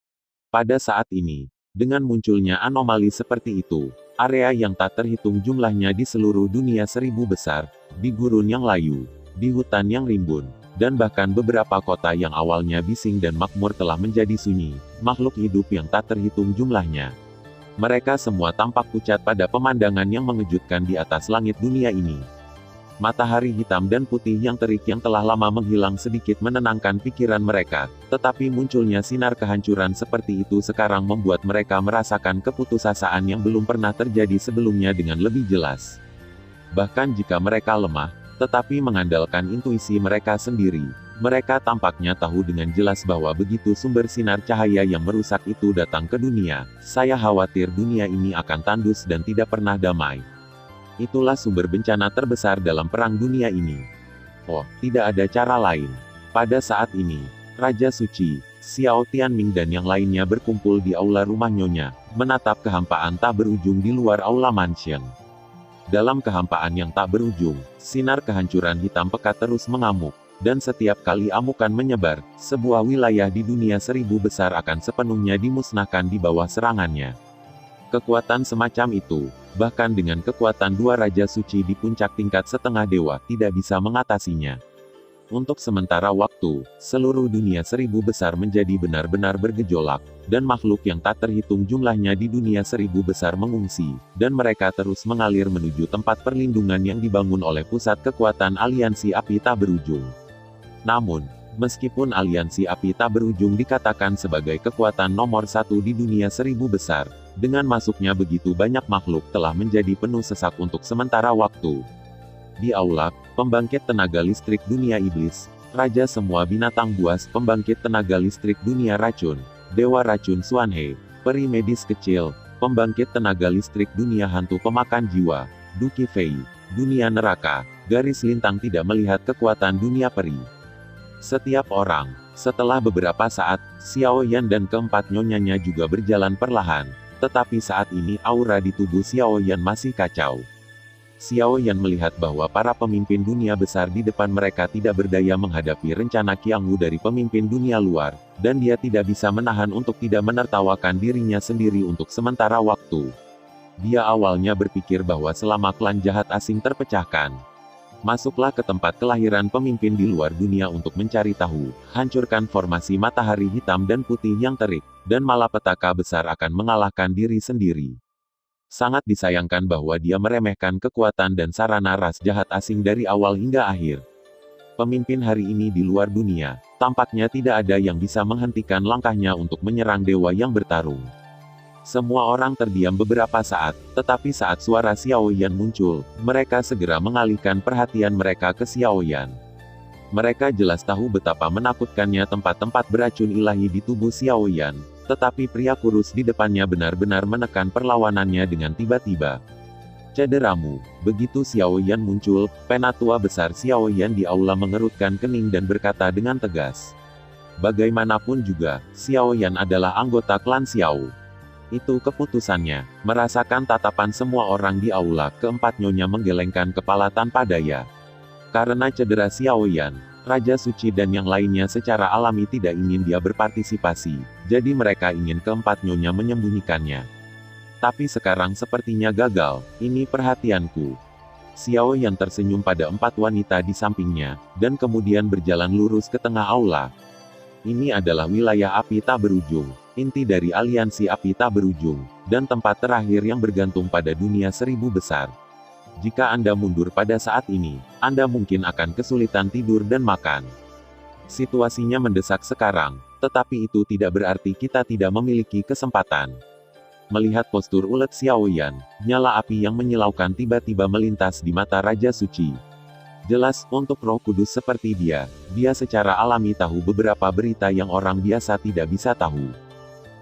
[SPEAKER 1] Pada saat ini, dengan munculnya anomali seperti itu, area yang tak terhitung jumlahnya di seluruh dunia seribu besar, di gurun yang layu, di hutan yang rimbun, dan bahkan beberapa kota yang awalnya bising dan makmur telah menjadi sunyi, makhluk hidup yang tak terhitung jumlahnya. Mereka semua tampak pucat pada pemandangan yang mengejutkan di atas langit dunia ini. Matahari hitam dan putih yang terik yang telah lama menghilang sedikit menenangkan pikiran mereka, tetapi munculnya sinar kehancuran seperti itu sekarang membuat mereka merasakan keputusasaan yang belum pernah terjadi sebelumnya dengan lebih jelas. Bahkan jika mereka lemah, tetapi mengandalkan intuisi mereka sendiri, mereka tampaknya tahu dengan jelas bahwa begitu sumber sinar cahaya yang merusak itu datang ke dunia, saya khawatir dunia ini akan tandus dan tidak pernah damai. Itulah sumber bencana terbesar dalam Perang Dunia ini. Oh, tidak ada cara lain. Pada saat ini, Raja Suci, Xiao Tianming dan yang lainnya berkumpul di aula rumah Nyonya, menatap kehampaan tak berujung di luar aula mansion. Dalam kehampaan yang tak berujung, sinar kehancuran hitam pekat terus mengamuk, dan setiap kali amukan menyebar, sebuah wilayah di dunia seribu besar akan sepenuhnya dimusnahkan di bawah serangannya. Kekuatan semacam itu, bahkan dengan kekuatan dua Raja Suci di puncak tingkat setengah dewa, tidak bisa mengatasinya. Untuk sementara waktu, seluruh dunia seribu besar menjadi benar-benar bergejolak, dan makhluk yang tak terhitung jumlahnya di dunia seribu besar mengungsi, dan mereka terus mengalir menuju tempat perlindungan yang dibangun oleh pusat kekuatan aliansi api tak berujung. Namun, meskipun aliansi api tak berujung dikatakan sebagai kekuatan nomor satu di dunia seribu besar, dengan masuknya begitu banyak makhluk telah menjadi penuh sesak untuk sementara waktu. Di Aulak, pembangkit tenaga listrik dunia iblis, raja semua binatang buas, pembangkit tenaga listrik dunia racun, dewa racun Suanhe, peri medis kecil, pembangkit tenaga listrik dunia hantu pemakan jiwa, Duki Fei, dunia neraka, garis lintang tidak melihat kekuatan dunia peri. Setiap orang, setelah beberapa saat, Xiao Yan dan keempat nyonyanya juga berjalan perlahan, tetapi saat ini aura di tubuh Xiao Yan masih kacau. Xiao Yan melihat bahwa para pemimpin dunia besar di depan mereka tidak berdaya menghadapi rencana Qiangwu dari pemimpin dunia luar, dan dia tidak bisa menahan untuk tidak menertawakan dirinya sendiri untuk sementara waktu. Dia awalnya berpikir bahwa selama klan jahat asing terpecahkan, masuklah ke tempat kelahiran pemimpin di luar dunia untuk mencari tahu, hancurkan formasi matahari hitam dan putih yang terik, dan malapetaka besar akan mengalahkan diri sendiri. Sangat disayangkan bahwa dia meremehkan kekuatan dan sarana ras jahat asing dari awal hingga akhir. Pemimpin hari ini di luar dunia, tampaknya tidak ada yang bisa menghentikan langkahnya untuk menyerang dewa yang bertarung. Semua orang terdiam beberapa saat, tetapi saat suara Xiao Yan muncul, mereka segera mengalihkan perhatian mereka ke Xiao Yan. Mereka jelas tahu betapa menakutkannya tempat-tempat beracun ilahi di tubuh Xiao Yan. Tetapi pria kurus di depannya benar-benar menekan perlawanannya dengan tiba-tiba. Cederamu. Begitu Xiao Yan muncul, penatua besar Xiao Yan di aula mengerutkan kening dan berkata dengan tegas. Bagaimanapun juga, Xiao Yan adalah anggota klan Xiao. Itu keputusannya. Merasakan tatapan semua orang di aula, keempat nyonya menggelengkan kepala tanpa daya. Karena cedera Xiao Yan, Raja Suci dan yang lainnya secara alami tidak ingin dia berpartisipasi, jadi mereka ingin keempat nyonya menyembunyikannya. Tapi sekarang sepertinya gagal, ini perhatianku. Xiao Yan tersenyum pada empat wanita di sampingnya, dan kemudian berjalan lurus ke tengah aula. Ini adalah wilayah api tak berujung, inti dari aliansi api tak berujung, dan tempat terakhir yang bergantung pada dunia seribu besar. Jika Anda mundur pada saat ini, Anda mungkin akan kesulitan tidur dan makan. Situasinya mendesak sekarang, tetapi itu tidak berarti kita tidak memiliki kesempatan. Melihat postur ulet Xiao Yan, nyala api yang menyilaukan tiba-tiba melintas di mata Raja Suci. Jelas, untuk Roh Kudus seperti dia secara alami tahu beberapa berita yang orang biasa tidak bisa tahu.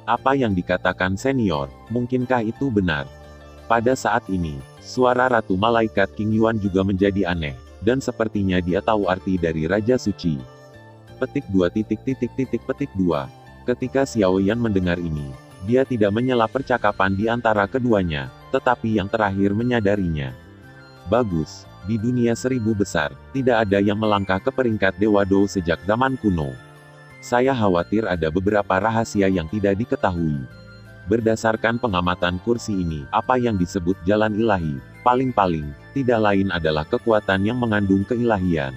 [SPEAKER 1] Apa yang dikatakan senior, mungkinkah itu benar? Pada saat ini, suara Ratu Malaikat King Yuan juga menjadi aneh, dan sepertinya dia tahu arti dari Raja Suci. Petik 2. Ketika Xiao Yan mendengar ini, dia tidak menyela percakapan di antara keduanya, tetapi yang terakhir menyadarinya. Bagus, di dunia seribu besar, tidak ada yang melangkah ke peringkat Dewa Dou sejak zaman kuno. Saya khawatir ada beberapa rahasia yang tidak diketahui. Berdasarkan pengamatan kursi ini, apa yang disebut jalan ilahi, paling-paling, tidak lain adalah kekuatan yang mengandung keilahian.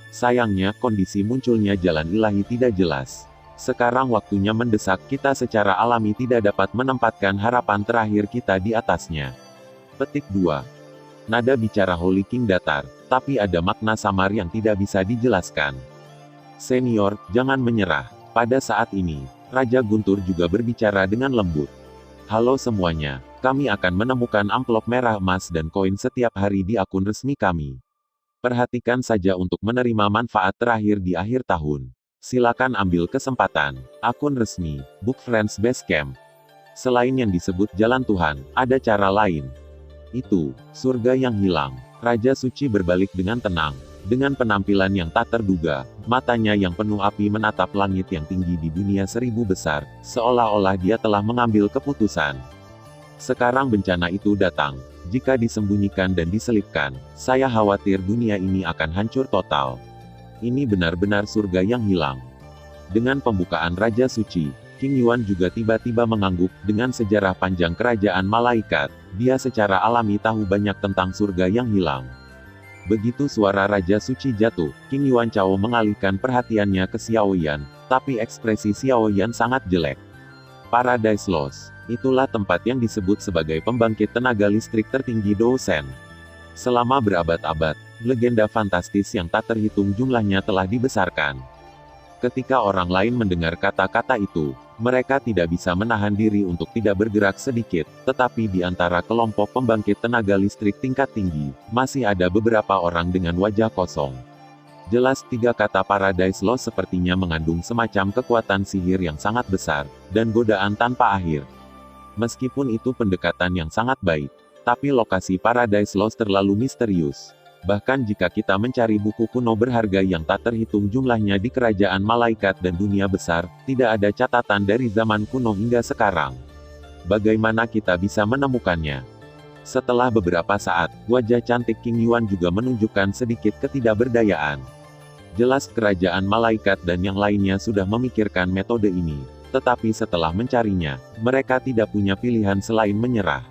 [SPEAKER 1] Sayangnya, kondisi munculnya jalan ilahi tidak jelas. Sekarang waktunya mendesak, kita secara alami tidak dapat menempatkan harapan terakhir kita di atasnya. Petik 2. Nada bicara Holy King datar, tapi ada makna samar yang tidak bisa dijelaskan. Senior, jangan menyerah. Pada saat ini, Raja Guntur juga berbicara dengan lembut. Halo semuanya, kami akan menemukan amplop merah emas dan koin setiap hari di akun resmi kami. Perhatikan saja untuk menerima manfaat terakhir di akhir tahun. Silakan ambil kesempatan. Akun resmi, Book Friends Basecamp. Selain yang disebut jalan Tuhan, ada cara lain. Itu, surga yang hilang. Raja Suci berbalik dengan tenang. Dengan penampilan yang tak terduga, matanya yang penuh api menatap langit yang tinggi di dunia seribu besar, seolah-olah dia telah mengambil keputusan. Sekarang bencana itu datang. Jika disembunyikan dan diselipkan, saya khawatir dunia ini akan hancur total. Ini benar-benar surga yang hilang. Dengan pembukaan Raja Suci, King Yuan juga tiba-tiba mengangguk. Dengan sejarah panjang kerajaan malaikat, dia secara alami tahu banyak tentang surga yang hilang. Begitu suara Raja Suci jatuh, King Yuan Chao mengalihkan perhatiannya ke Xiao Yan, tapi ekspresi Xiao Yan sangat jelek. Paradise Lost. Itulah tempat yang disebut sebagai pembangkit tenaga listrik tertinggi Doushen. Selama berabad-abad, legenda fantastis yang tak terhitung jumlahnya telah dibesarkan. Ketika orang lain mendengar kata-kata itu, mereka tidak bisa menahan diri untuk tidak bergerak sedikit, tetapi di antara kelompok pembangkit tenaga listrik tingkat tinggi, masih ada beberapa orang dengan wajah kosong. Jelas 3 kata Paradise Lost sepertinya mengandung semacam kekuatan sihir yang sangat besar, dan godaan tanpa akhir. Meskipun itu pendekatan yang sangat baik, tapi lokasi Paradise Lost terlalu misterius. Bahkan jika kita mencari buku kuno berharga yang tak terhitung jumlahnya di kerajaan malaikat dan dunia besar, tidak ada catatan dari zaman kuno hingga sekarang. Bagaimana kita bisa menemukannya? Setelah beberapa saat, wajah cantik King Yuan juga menunjukkan sedikit ketidakberdayaan. Jelas kerajaan malaikat dan yang lainnya sudah memikirkan metode ini, tetapi setelah mencarinya, mereka tidak punya pilihan selain menyerah.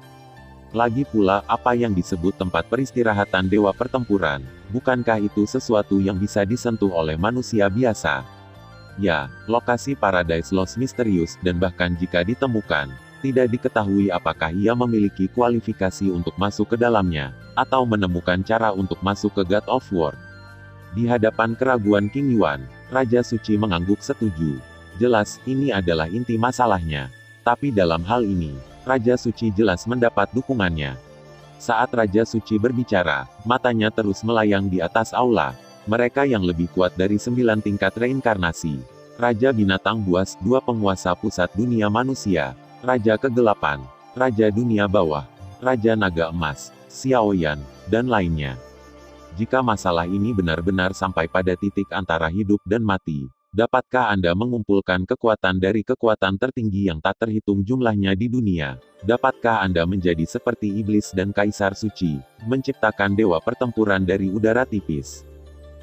[SPEAKER 1] Lagi pula, apa yang disebut tempat peristirahatan dewa pertempuran, bukankah itu sesuatu yang bisa disentuh oleh manusia biasa? Ya, lokasi Paradise Lost misterius dan bahkan jika ditemukan, tidak diketahui apakah ia memiliki kualifikasi untuk masuk ke dalamnya, atau menemukan cara untuk masuk ke God of War. Di hadapan keraguan King Yuan, Raja Suci mengangguk setuju. Jelas, ini adalah inti masalahnya. Tapi dalam hal ini, Raja Suci jelas mendapat dukungannya. Saat Raja Suci berbicara, matanya terus melayang di atas aula. Mereka yang lebih kuat dari 9 tingkat reinkarnasi. Raja Binatang Buas, 2 penguasa pusat dunia manusia. Raja Kegelapan, Raja Dunia Bawah, Raja Naga Emas, Xiao Yan, dan lainnya. Jika masalah ini benar-benar sampai pada titik antara hidup dan mati, dapatkah Anda mengumpulkan kekuatan dari kekuatan tertinggi yang tak terhitung jumlahnya di dunia? Dapatkah Anda menjadi seperti iblis dan kaisar suci, menciptakan dewa pertempuran dari udara tipis?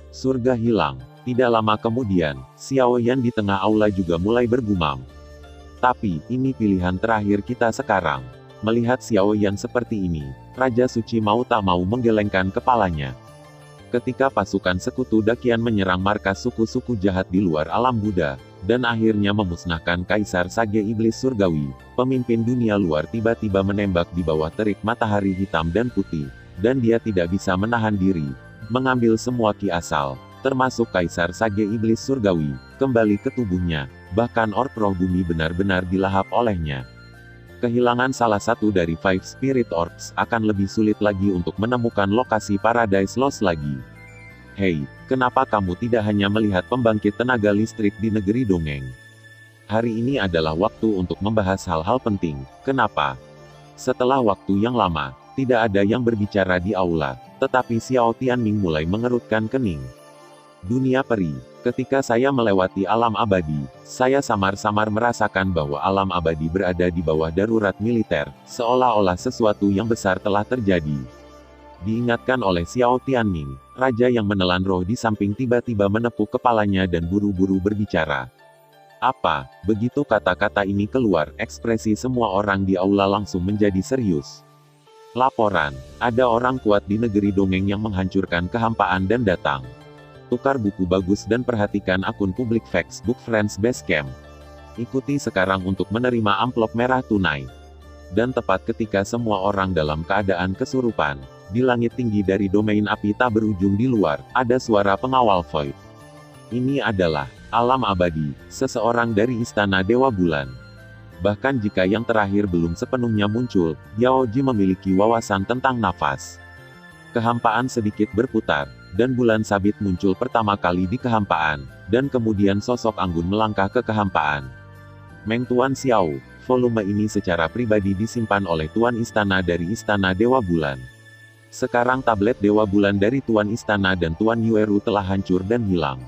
[SPEAKER 1] Surga hilang. Tidak lama kemudian, Xiao Yan di tengah aula juga mulai bergumam. Tapi, ini pilihan terakhir kita sekarang. Melihat Xiao Yan seperti ini, Raja Suci mau tak mau menggelengkan kepalanya. Ketika pasukan sekutu Dakian menyerang markas suku-suku jahat di luar alam Buddha, dan akhirnya memusnahkan Kaisar Sage Iblis Surgawi, pemimpin dunia luar tiba-tiba menembak di bawah terik matahari hitam dan putih, dan dia tidak bisa menahan diri, mengambil semua ki asal, termasuk Kaisar Sage Iblis Surgawi, kembali ke tubuhnya, bahkan orb roh bumi benar-benar dilahap olehnya. Kehilangan salah satu dari 5 Spirit Orbs akan lebih sulit lagi untuk menemukan lokasi Paradise Lost lagi. Hei, kenapa kamu tidak hanya melihat pembangkit tenaga listrik di negeri dongeng? Hari ini adalah waktu untuk membahas hal-hal penting. Kenapa? Setelah waktu yang lama, tidak ada yang berbicara di aula, tetapi Xiao Tianming mulai mengerutkan kening. Dunia peri. Ketika saya melewati alam abadi, saya samar-samar merasakan bahwa alam abadi berada di bawah darurat militer, seolah-olah sesuatu yang besar telah terjadi. Diingatkan oleh Xiao Tianming, raja yang menelan roh di samping tiba-tiba menepuk kepalanya dan buru-buru berbicara. Apa? Begitu kata-kata ini keluar, ekspresi semua orang di aula langsung menjadi serius. Laporan, ada orang kuat di negeri dongeng yang menghancurkan kehampaan dan datang. Tukar buku bagus dan perhatikan akun publik Facebook Friends Basecamp. Ikuti sekarang untuk menerima amplop merah tunai. Dan tepat ketika semua orang dalam keadaan kesurupan, di langit tinggi dari domain api tak berujung di luar, ada suara pengawal Void. Ini adalah alam abadi, seseorang dari istana Dewa Bulan. Bahkan jika yang terakhir belum sepenuhnya muncul, Yao Ji memiliki wawasan tentang nafas. Kehampaan sedikit berputar, dan bulan sabit muncul pertama kali di kehampaan, dan kemudian sosok anggun melangkah ke kehampaan. Meng Tuan Xiao, volume ini secara pribadi disimpan oleh Tuan Istana dari Istana Dewa Bulan. Sekarang tablet Dewa Bulan dari Tuan Istana dan Tuan Yueru telah hancur dan hilang.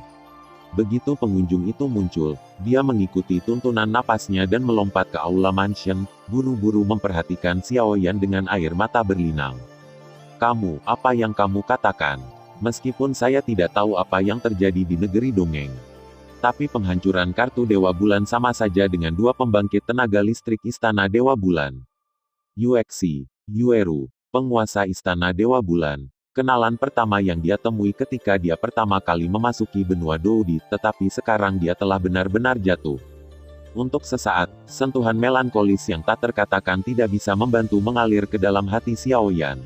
[SPEAKER 1] Begitu pengunjung itu muncul, dia mengikuti tuntunan napasnya dan melompat ke aula mansion, buru-buru memperhatikan Xiao Yan dengan air mata berlinang. Kamu, apa yang kamu katakan? Meskipun saya tidak tahu apa yang terjadi di negeri dongeng. Tapi penghancuran kartu Dewa Bulan sama saja dengan 2 pembangkit tenaga listrik Istana Dewa Bulan. Yuexi, Yueru, penguasa Istana Dewa Bulan. Kenalan pertama yang dia temui ketika dia pertama kali memasuki benua Doudi, tetapi sekarang dia telah benar-benar jatuh. Untuk sesaat, sentuhan melankolis yang tak terkatakan tidak bisa membantu mengalir ke dalam hati Xiaoyan.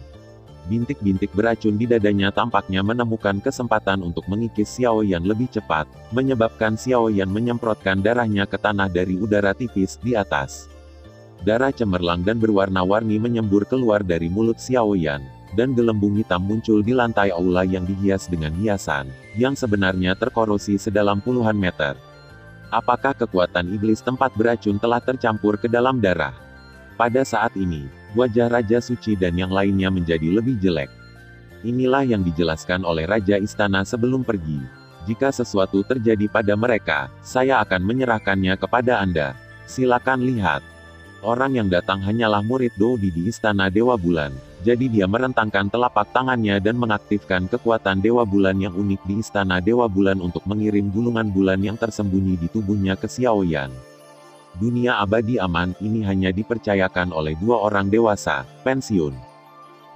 [SPEAKER 1] Bintik-bintik beracun di dadanya tampaknya menemukan kesempatan untuk mengikis Xiaoyan lebih cepat, menyebabkan Xiaoyan menyemprotkan darahnya ke tanah dari udara tipis di atas. Darah cemerlang dan berwarna-warni menyembur keluar dari mulut Xiaoyan, dan gelembung hitam muncul di lantai aula yang dihias dengan hiasan, yang sebenarnya terkorosi sedalam puluhan meter. Apakah kekuatan iblis tempat beracun telah tercampur ke dalam darah? Pada saat ini, wajah Raja Suci dan yang lainnya menjadi lebih jelek. Inilah yang dijelaskan oleh Raja Istana sebelum pergi. Jika sesuatu terjadi pada mereka, saya akan menyerahkannya kepada Anda. Silakan lihat. Orang yang datang hanyalah murid Doudi di Istana Dewa Bulan. Jadi dia merentangkan telapak tangannya dan mengaktifkan kekuatan Dewa Bulan yang unik di Istana Dewa Bulan untuk mengirim gulungan bulan yang tersembunyi di tubuhnya ke Xiaoyan. Dunia abadi aman ini hanya dipercayakan oleh dua orang dewasa, pensiun.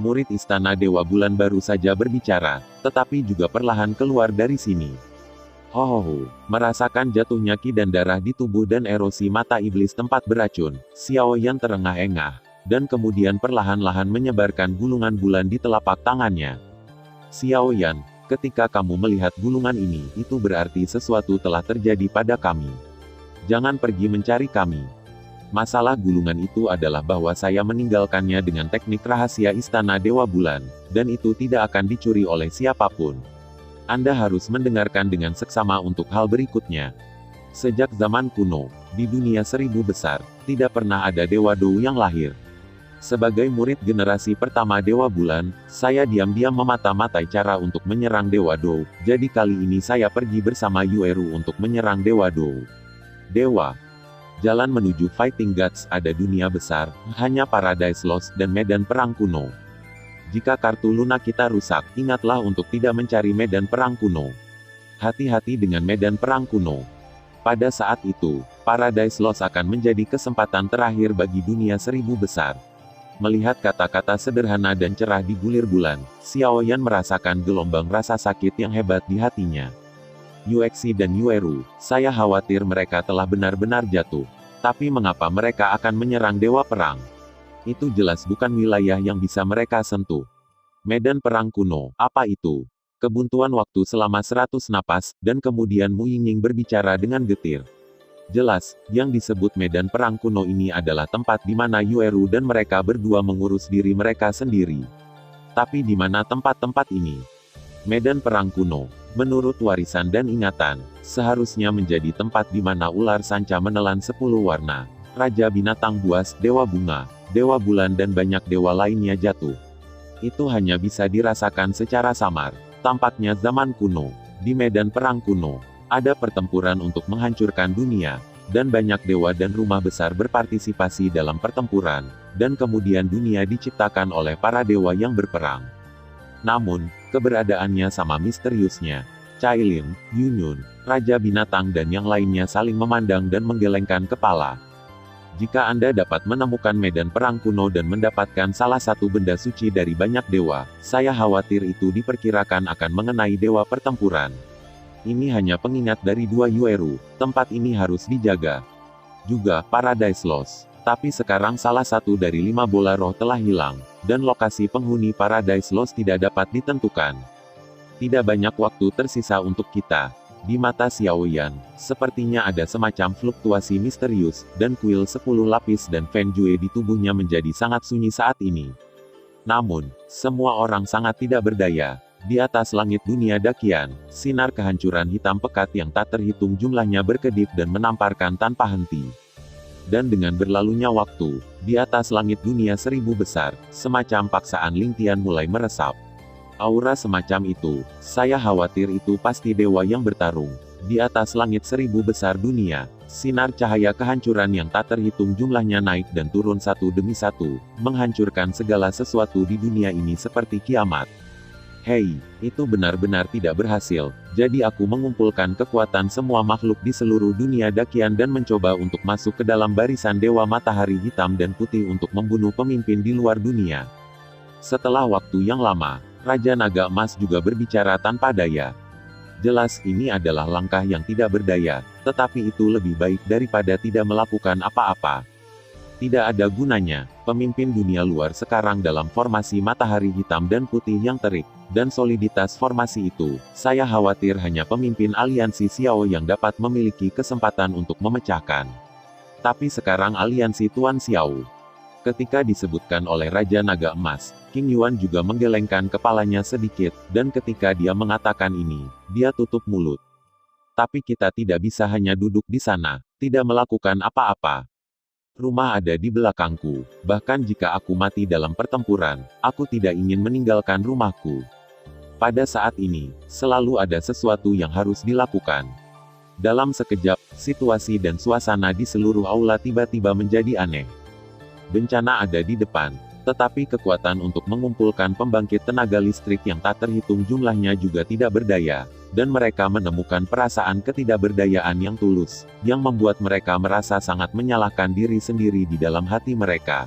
[SPEAKER 1] Murid Istana Dewa Bulan baru saja berbicara, tetapi juga perlahan keluar dari sini. Hohoho, merasakan jatuhnya ki dan darah di tubuh dan erosi mata iblis tempat beracun, Xiaoyan terengah-engah, dan kemudian perlahan-lahan menyebarkan gulungan bulan di telapak tangannya. Xiaoyan, ketika kamu melihat gulungan ini, itu berarti sesuatu telah terjadi pada kami. Jangan pergi mencari kami. Masalah gulungan itu adalah bahwa saya meninggalkannya dengan teknik rahasia Istana Dewa Bulan, dan itu tidak akan dicuri oleh siapapun. Anda harus mendengarkan dengan seksama untuk hal berikutnya. Sejak zaman kuno, di dunia 1000 besar, tidak pernah ada Dewa Dou yang lahir. Sebagai murid generasi pertama Dewa Bulan, saya diam-diam memata-matai cara untuk menyerang Dewa Dou, jadi kali ini saya pergi bersama Yueru untuk menyerang Dewa Dou. Dewa. Jalan menuju Fighting Gods ada dunia besar, hanya Paradise Lost dan medan perang kuno. Jika kartu Luna kita rusak, ingatlah untuk tidak mencari medan perang kuno. Hati-hati dengan medan perang kuno. Pada saat itu, Paradise Lost akan menjadi kesempatan terakhir bagi dunia 1000 besar. Melihat kata-kata sederhana dan cerah di bulir bulan, Xiaoyan merasakan gelombang rasa sakit yang hebat di hatinya. Yuexi dan Yueru, saya khawatir mereka telah benar-benar jatuh. Tapi mengapa mereka akan menyerang Dewa Perang? Itu jelas bukan wilayah yang bisa mereka sentuh. Medan perang kuno, apa itu? Kebuntuan waktu selama 100 napas, dan kemudian Mu Yingning berbicara dengan getir. Jelas, yang disebut medan perang kuno ini adalah tempat di mana Yueru dan mereka berdua mengurus diri mereka sendiri. Tapi di mana tempat-tempat ini? Medan perang kuno, menurut warisan dan ingatan, seharusnya menjadi tempat di mana ular sanca menelan 10 warna. Raja binatang buas, dewa bunga, dewa bulan dan banyak dewa lainnya jatuh. Itu hanya bisa dirasakan secara samar. Tampaknya zaman kuno, di medan perang kuno, ada pertempuran untuk menghancurkan dunia, dan banyak dewa dan rumah besar berpartisipasi dalam pertempuran, dan kemudian dunia diciptakan oleh para dewa yang berperang. Namun, keberadaannya sama misteriusnya. Cailin, Yunyun, Raja Binatang dan yang lainnya saling memandang dan menggelengkan kepala. Jika Anda dapat menemukan medan perang kuno dan mendapatkan salah satu benda suci dari banyak dewa, saya khawatir itu diperkirakan akan mengenai dewa pertempuran. Ini hanya pengingat dari dua Yueru, tempat ini harus dijaga. Juga, Paradise Lost. Tapi sekarang salah satu dari 5 bola roh telah hilang, dan lokasi penghuni Paradise Lost tidak dapat ditentukan. Tidak banyak waktu tersisa untuk kita. Di mata Xiaoyan, sepertinya ada semacam fluktuasi misterius, dan kuil 10 lapis dan Feng Jue di tubuhnya menjadi sangat sunyi saat ini. Namun, semua orang sangat tidak berdaya. Di atas langit dunia Dakian, sinar kehancuran hitam pekat yang tak terhitung jumlahnya berkedip dan menamparkan tanpa henti. Dan dengan berlalunya waktu, di atas langit dunia 1000 besar, semacam paksaan Lingtian mulai meresap. Aura semacam itu, saya khawatir itu pasti dewa yang bertarung. Di atas langit 1000 besar dunia, sinar cahaya kehancuran yang tak terhitung jumlahnya naik dan turun satu demi satu, menghancurkan segala sesuatu di dunia ini seperti kiamat. Hei, itu benar-benar tidak berhasil, jadi aku mengumpulkan kekuatan semua makhluk di seluruh dunia Dakian dan mencoba untuk masuk ke dalam barisan dewa matahari hitam dan putih untuk membunuh pemimpin di luar dunia. Setelah waktu yang lama, Raja Naga Emas juga berbicara tanpa daya. Jelas ini adalah langkah yang tidak berdaya, tetapi itu lebih baik daripada tidak melakukan apa-apa. Tidak ada gunanya, pemimpin dunia luar sekarang dalam formasi matahari hitam dan putih yang terik, dan soliditas formasi itu, saya khawatir hanya pemimpin aliansi Xiao yang dapat memiliki kesempatan untuk memecahkan. Tapi sekarang aliansi Tuan Xiao. Ketika disebutkan oleh Raja Naga Emas, King Yuan juga menggelengkan kepalanya sedikit, dan ketika dia mengatakan ini, dia tutup mulut. Tapi kita tidak bisa hanya duduk di sana, tidak melakukan apa-apa. Rumah ada di belakangku, bahkan jika aku mati dalam pertempuran, aku tidak ingin meninggalkan rumahku. Pada saat ini, selalu ada sesuatu yang harus dilakukan. Dalam sekejap, situasi dan suasana di seluruh aula tiba-tiba menjadi aneh. Bencana ada di depan, tetapi kekuatan untuk mengumpulkan pembangkit tenaga listrik yang tak terhitung jumlahnya juga tidak berdaya, dan mereka menemukan perasaan ketidakberdayaan yang tulus, yang membuat mereka merasa sangat menyalahkan diri sendiri di dalam hati mereka.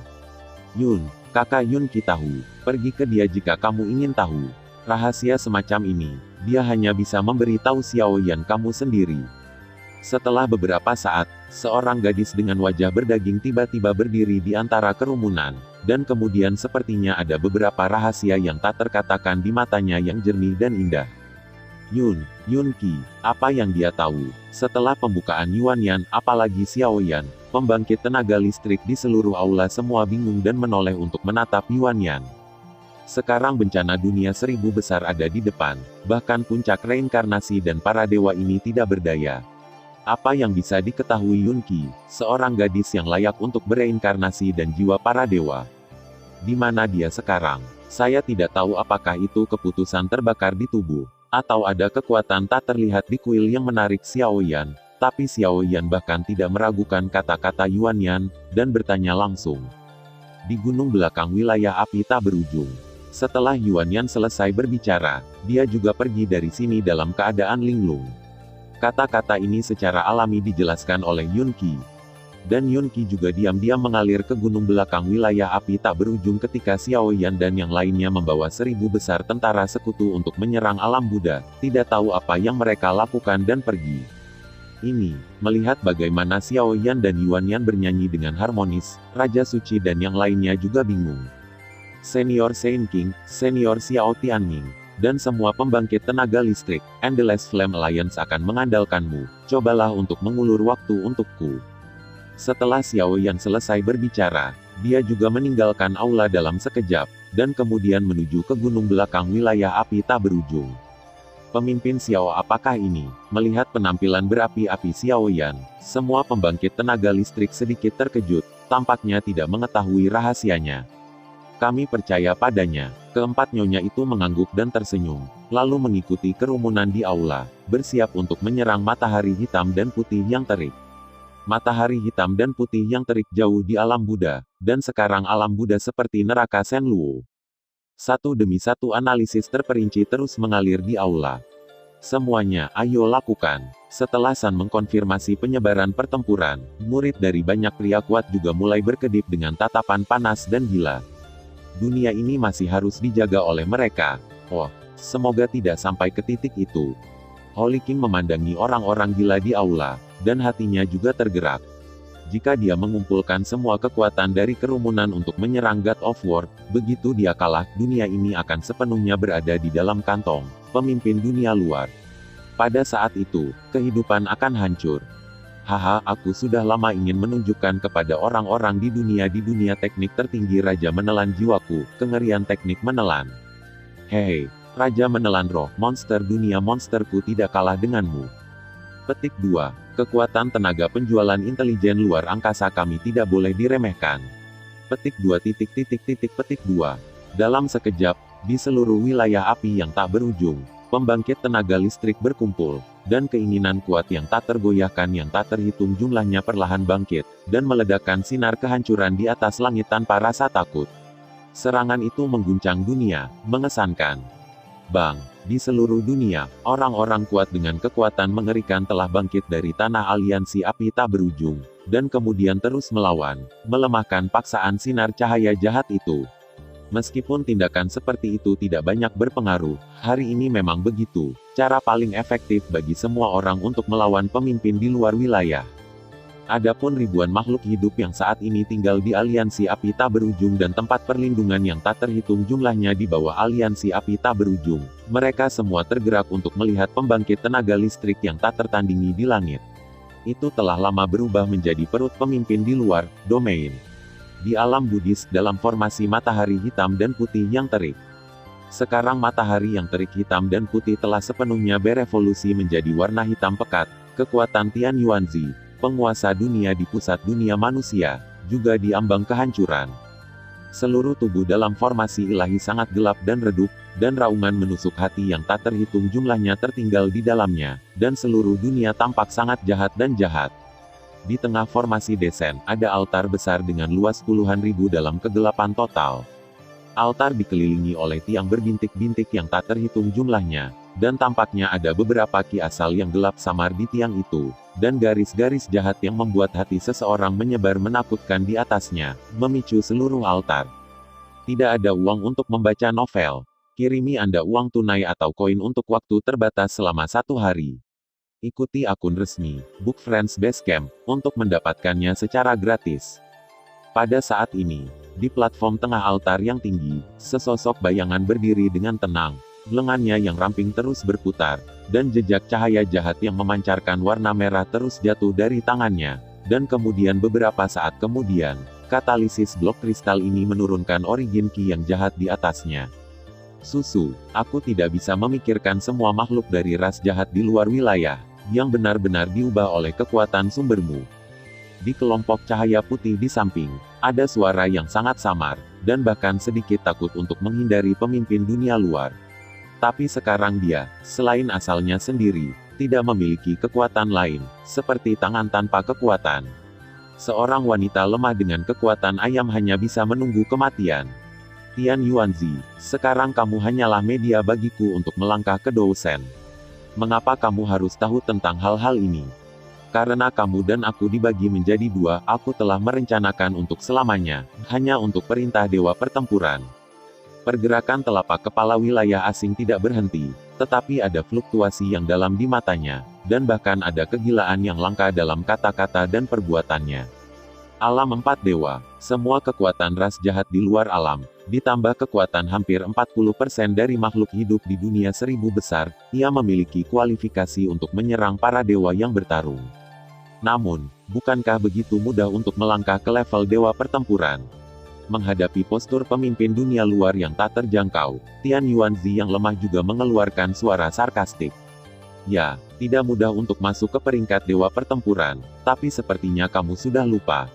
[SPEAKER 1] Yun, kakak Yun Qi tahu, pergi ke dia jika kamu ingin tahu. Rahasia semacam ini, dia hanya bisa memberi tahu Xiao Yan kamu sendiri. Setelah beberapa saat, seorang gadis dengan wajah berdaging tiba-tiba berdiri di antara kerumunan, dan kemudian sepertinya ada beberapa rahasia yang tak terkatakan di matanya yang jernih dan indah. Yun Qi, apa yang dia tahu? Setelah pembukaan Yuan Yan, apalagi Xiao Yan, pembangkit tenaga listrik di seluruh aula semua bingung dan menoleh untuk menatap Yuan Yan. Sekarang bencana dunia 1000 besar ada di depan, bahkan puncak reinkarnasi dan para dewa ini tidak berdaya. Apa yang bisa diketahui Yun Qi, seorang gadis yang layak untuk bereinkarnasi dan jiwa para dewa? Di mana dia sekarang? Saya tidak tahu apakah itu keputusan terbakar di tubuh, atau ada kekuatan tak terlihat di kuil yang menarik Xiao Yan, tapi Xiao Yan bahkan tidak meragukan kata-kata Yuan Yan, dan bertanya langsung. Di gunung belakang wilayah api tak berujung. Setelah Yuan Yan selesai berbicara, dia juga pergi dari sini dalam keadaan linglung. Kata-kata ini secara alami dijelaskan oleh Yun Qi. Dan Yun Qi juga diam-diam mengalir ke gunung belakang wilayah api tak berujung ketika Xiao Yan dan yang lainnya membawa 1000 besar tentara sekutu untuk menyerang alam Buddha, tidak tahu apa yang mereka lakukan dan pergi. Ini, melihat bagaimana Xiao Yan dan Yuan Yan bernyanyi dengan harmonis, Raja Suci dan yang lainnya juga bingung. Senior Shen King, Senior Xiao Tianming, dan semua pembangkit tenaga listrik, Endless Flame Alliance akan mengandalkanmu, cobalah untuk mengulur waktu untukku. Setelah Xiao Yan selesai berbicara, dia juga meninggalkan aula dalam sekejap, dan kemudian menuju ke gunung belakang wilayah api tak berujung. Pemimpin Xiao apakah ini? Melihat penampilan berapi-api Xiao Yan, semua pembangkit tenaga listrik sedikit terkejut, tampaknya tidak mengetahui rahasianya. Kami percaya padanya. Keempat nyonya itu mengangguk dan tersenyum, lalu mengikuti kerumunan di aula, bersiap untuk menyerang matahari hitam dan putih yang terik. Matahari hitam dan putih yang terik jauh di alam Buddha, dan sekarang alam Buddha seperti neraka Shenluo. Satu demi satu analisis terperinci terus mengalir di aula. Semuanya, ayo lakukan. Setelah San mengkonfirmasi penyebaran pertempuran, murid dari banyak pria kuat juga mulai berkedip dengan tatapan panas dan gila. Dunia ini masih harus dijaga oleh mereka. Oh, semoga tidak sampai ke titik itu. Holy King memandangi orang-orang gila di aula, dan hatinya juga tergerak. Jika dia mengumpulkan semua kekuatan dari kerumunan untuk menyerang God of War, begitu dia kalah, dunia ini akan sepenuhnya berada di dalam kantong pemimpin dunia luar. Pada saat itu, kehidupan akan hancur. Haha, aku sudah lama ingin menunjukkan kepada orang-orang di dunia teknik tertinggi Raja Menelan Jiwaku, kengerian teknik menelan. Hei, Raja Menelan Roh, monster dunia monsterku tidak kalah denganmu. Petik 2. Kekuatan tenaga penjualan intelijen luar angkasa kami tidak boleh diremehkan. Petik 2. Petik 2. Dalam sekejap, di seluruh wilayah api yang tak berujung, pembangkit tenaga listrik berkumpul, dan keinginan kuat yang tak tergoyahkan yang tak terhitung jumlahnya perlahan bangkit, dan meledakkan sinar kehancuran di atas langit tanpa rasa takut. Serangan itu mengguncang dunia, mengesankan. Bang, di seluruh dunia, orang-orang kuat dengan kekuatan mengerikan telah bangkit dari tanah aliansi api tak berujung, dan kemudian terus melawan, melemahkan paksaan sinar cahaya jahat itu. Meskipun tindakan seperti itu tidak banyak berpengaruh, hari ini memang begitu, cara paling efektif bagi semua orang untuk melawan pemimpin di luar wilayah. Adapun ribuan makhluk hidup yang saat ini tinggal di aliansi api tak berujung dan tempat perlindungan yang tak terhitung jumlahnya di bawah aliansi api tak berujung, mereka semua tergerak untuk melihat pembangkit tenaga listrik yang tak tertandingi di langit. Itu telah lama berubah menjadi perut pemimpin di luar domain. Di alam Buddhis dalam formasi matahari hitam dan putih yang terik. Sekarang matahari yang terik hitam dan putih telah sepenuhnya berevolusi menjadi warna hitam pekat, kekuatan Tian Yuanzi, penguasa dunia di pusat dunia manusia, juga di ambang kehancuran. Seluruh tubuh dalam formasi ilahi sangat gelap dan redup, dan raungan menusuk hati yang tak terhitung jumlahnya tertinggal di dalamnya, dan seluruh dunia tampak sangat jahat dan jahat. Di tengah formasi desen, ada altar besar dengan luas puluhan ribu dalam kegelapan total. Altar dikelilingi oleh tiang berbintik-bintik yang tak terhitung jumlahnya, dan tampaknya ada beberapa ki asal yang gelap samar di tiang itu, dan garis-garis jahat yang membuat hati seseorang menyebar menakutkan di atasnya, memicu seluruh altar. Tidak ada uang untuk membaca novel. Kirimi Anda uang tunai atau koin untuk waktu terbatas selama 1 hari. Ikuti akun resmi, Book Friends Basecamp, untuk mendapatkannya secara gratis. Pada saat ini, di platform tengah altar yang tinggi, sesosok bayangan berdiri dengan tenang, lengannya yang ramping terus berputar, dan jejak cahaya jahat yang memancarkan warna merah terus jatuh dari tangannya, dan kemudian beberapa saat kemudian, katalisis blok kristal ini menurunkan origin ki yang jahat di atasnya. Susu, aku tidak bisa memikirkan semua makhluk dari ras jahat di luar wilayah, yang benar-benar diubah oleh kekuatan sumbermu. Di kelompok cahaya putih di samping, ada suara yang sangat samar, dan bahkan sedikit takut untuk menghindari pemimpin dunia luar. Tapi sekarang dia, selain asalnya sendiri, tidak memiliki kekuatan lain, seperti tangan tanpa kekuatan. Seorang wanita lemah dengan kekuatan ayam hanya bisa menunggu kematian. Tian Yuanzi, sekarang kamu hanyalah media bagiku untuk melangkah ke Dousen. Mengapa kamu harus tahu tentang hal-hal ini? Karena kamu dan aku dibagi menjadi 2, aku telah merencanakan untuk selamanya, hanya untuk perintah Dewa Pertempuran. Pergerakan telapak kepala wilayah asing tidak berhenti, tetapi ada fluktuasi yang dalam di matanya, dan bahkan ada kegilaan yang langka dalam kata-kata dan perbuatannya. Alam 4 dewa, semua kekuatan ras jahat di luar alam, ditambah kekuatan hampir 40% dari makhluk hidup di dunia 1000 besar, ia memiliki kualifikasi untuk menyerang para dewa yang bertarung. Namun, bukankah begitu mudah untuk melangkah ke level Dewa Pertempuran? Menghadapi postur pemimpin dunia luar yang tak terjangkau, Tian Yuanzi yang lemah juga mengeluarkan suara sarkastik. Ya, tidak mudah untuk masuk ke peringkat Dewa Pertempuran, tapi sepertinya kamu sudah lupa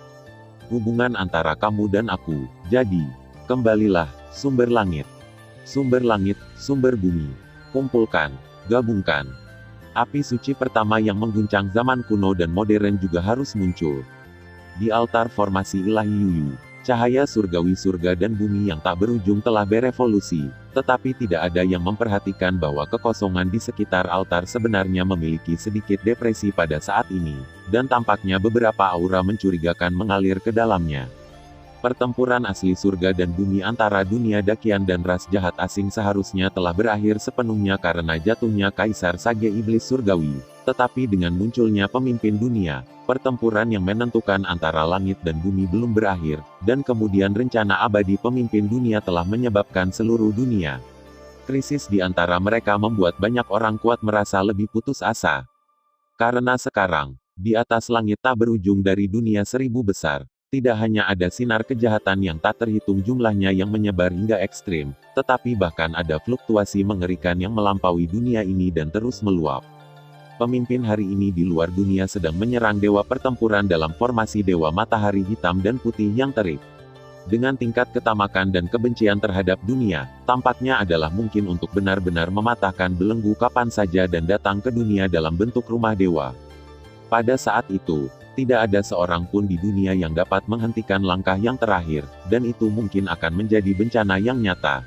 [SPEAKER 1] hubungan antara kamu dan aku. Jadi, kembalilah, sumber langit, sumber bumi. Kumpulkan, gabungkan. Api suci pertama yang mengguncang zaman kuno dan modern juga harus muncul. Di altar formasi ilahi Yuyu, cahaya surgawi surga dan bumi yang tak berujung telah berevolusi, tetapi tidak ada yang memperhatikan bahwa kekosongan di sekitar altar sebenarnya memiliki sedikit depresi pada saat ini, dan tampaknya beberapa aura mencurigakan mengalir ke dalamnya. Pertempuran asli surga dan bumi antara dunia dakian dan ras jahat asing seharusnya telah berakhir sepenuhnya karena jatuhnya Kaisar Sage Iblis Surgawi. Tetapi dengan munculnya pemimpin dunia, pertempuran yang menentukan antara langit dan bumi belum berakhir, dan kemudian rencana abadi pemimpin dunia telah menyebabkan seluruh dunia. Krisis di antara mereka membuat banyak orang kuat merasa lebih putus asa. Karena sekarang, di atas langit tak berujung dari dunia 1000 besar, tidak hanya ada sinar kejahatan yang tak terhitung jumlahnya yang menyebar hingga ekstrim, tetapi bahkan ada fluktuasi mengerikan yang melampaui dunia ini dan terus meluap. Pemimpin hari ini di luar dunia sedang menyerang Dewa Pertempuran dalam formasi Dewa Matahari Hitam dan Putih yang terik. Dengan tingkat ketamakan dan kebencian terhadap dunia, tampaknya adalah mungkin untuk benar-benar mematahkan belenggu kapan saja dan datang ke dunia dalam bentuk rumah dewa. Pada saat itu, tidak ada seorang pun di dunia yang dapat menghentikan langkah yang terakhir, dan itu mungkin akan menjadi bencana yang nyata.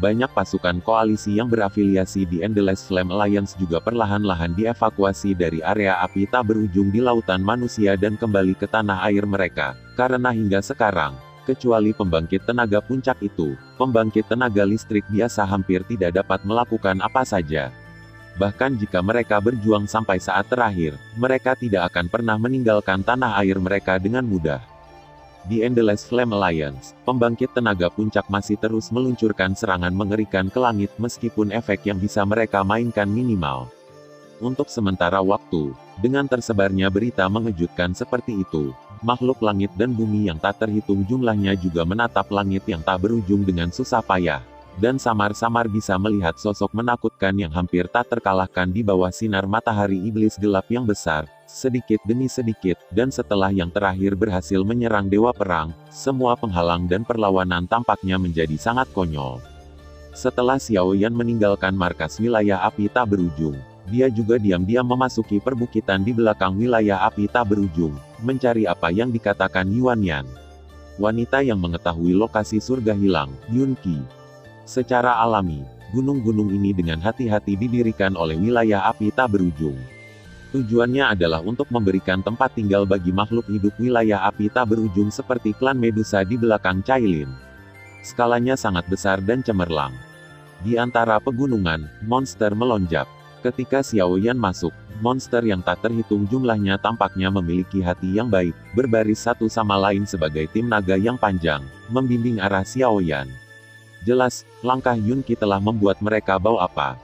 [SPEAKER 1] Banyak pasukan koalisi yang berafiliasi di Endless Flame Alliance juga perlahan-lahan dievakuasi dari area api tak berujung di lautan manusia dan kembali ke tanah air mereka, karena hingga sekarang, Kecuali pembangkit tenaga puncak itu, pembangkit tenaga listrik biasa hampir tidak dapat melakukan apa saja. Bahkan jika mereka berjuang sampai saat terakhir, mereka tidak akan pernah meninggalkan tanah air mereka dengan mudah. Di Endless Flame Alliance, pembangkit tenaga puncak masih terus meluncurkan serangan mengerikan ke langit meskipun efek yang bisa mereka mainkan minimal. Untuk sementara waktu, dengan tersebarnya berita mengejutkan seperti itu, makhluk langit dan bumi yang tak terhitung jumlahnya juga menatap langit yang tak berujung dengan susah payah, dan samar-samar bisa melihat sosok menakutkan yang hampir tak terkalahkan di bawah sinar matahari iblis gelap yang besar, sedikit demi sedikit, dan setelah yang terakhir berhasil menyerang Dewa Perang, semua penghalang dan perlawanan tampaknya menjadi sangat konyol. Setelah Xiao Yan meninggalkan markas wilayah api tak berujung, dia juga diam-diam memasuki perbukitan di belakang wilayah api tak berujung, mencari apa yang dikatakan Yuan Yan. Wanita yang mengetahui lokasi surga hilang, Yun Qi. Secara alami, gunung-gunung ini dengan hati-hati didirikan oleh wilayah api tak berujung. Tujuannya adalah untuk memberikan tempat tinggal bagi makhluk hidup wilayah api tak berujung seperti klan Medusa di belakang Cailin. Skalanya sangat besar dan cemerlang. Di antara pegunungan, monster melonjak. Ketika Xiao Yan masuk, monster yang tak terhitung jumlahnya tampaknya memiliki hati yang baik, berbaris satu sama lain sebagai tim naga yang panjang, membimbing arah Xiao Yan. Jelas, langkah Yun Qi telah membuat mereka bau apa.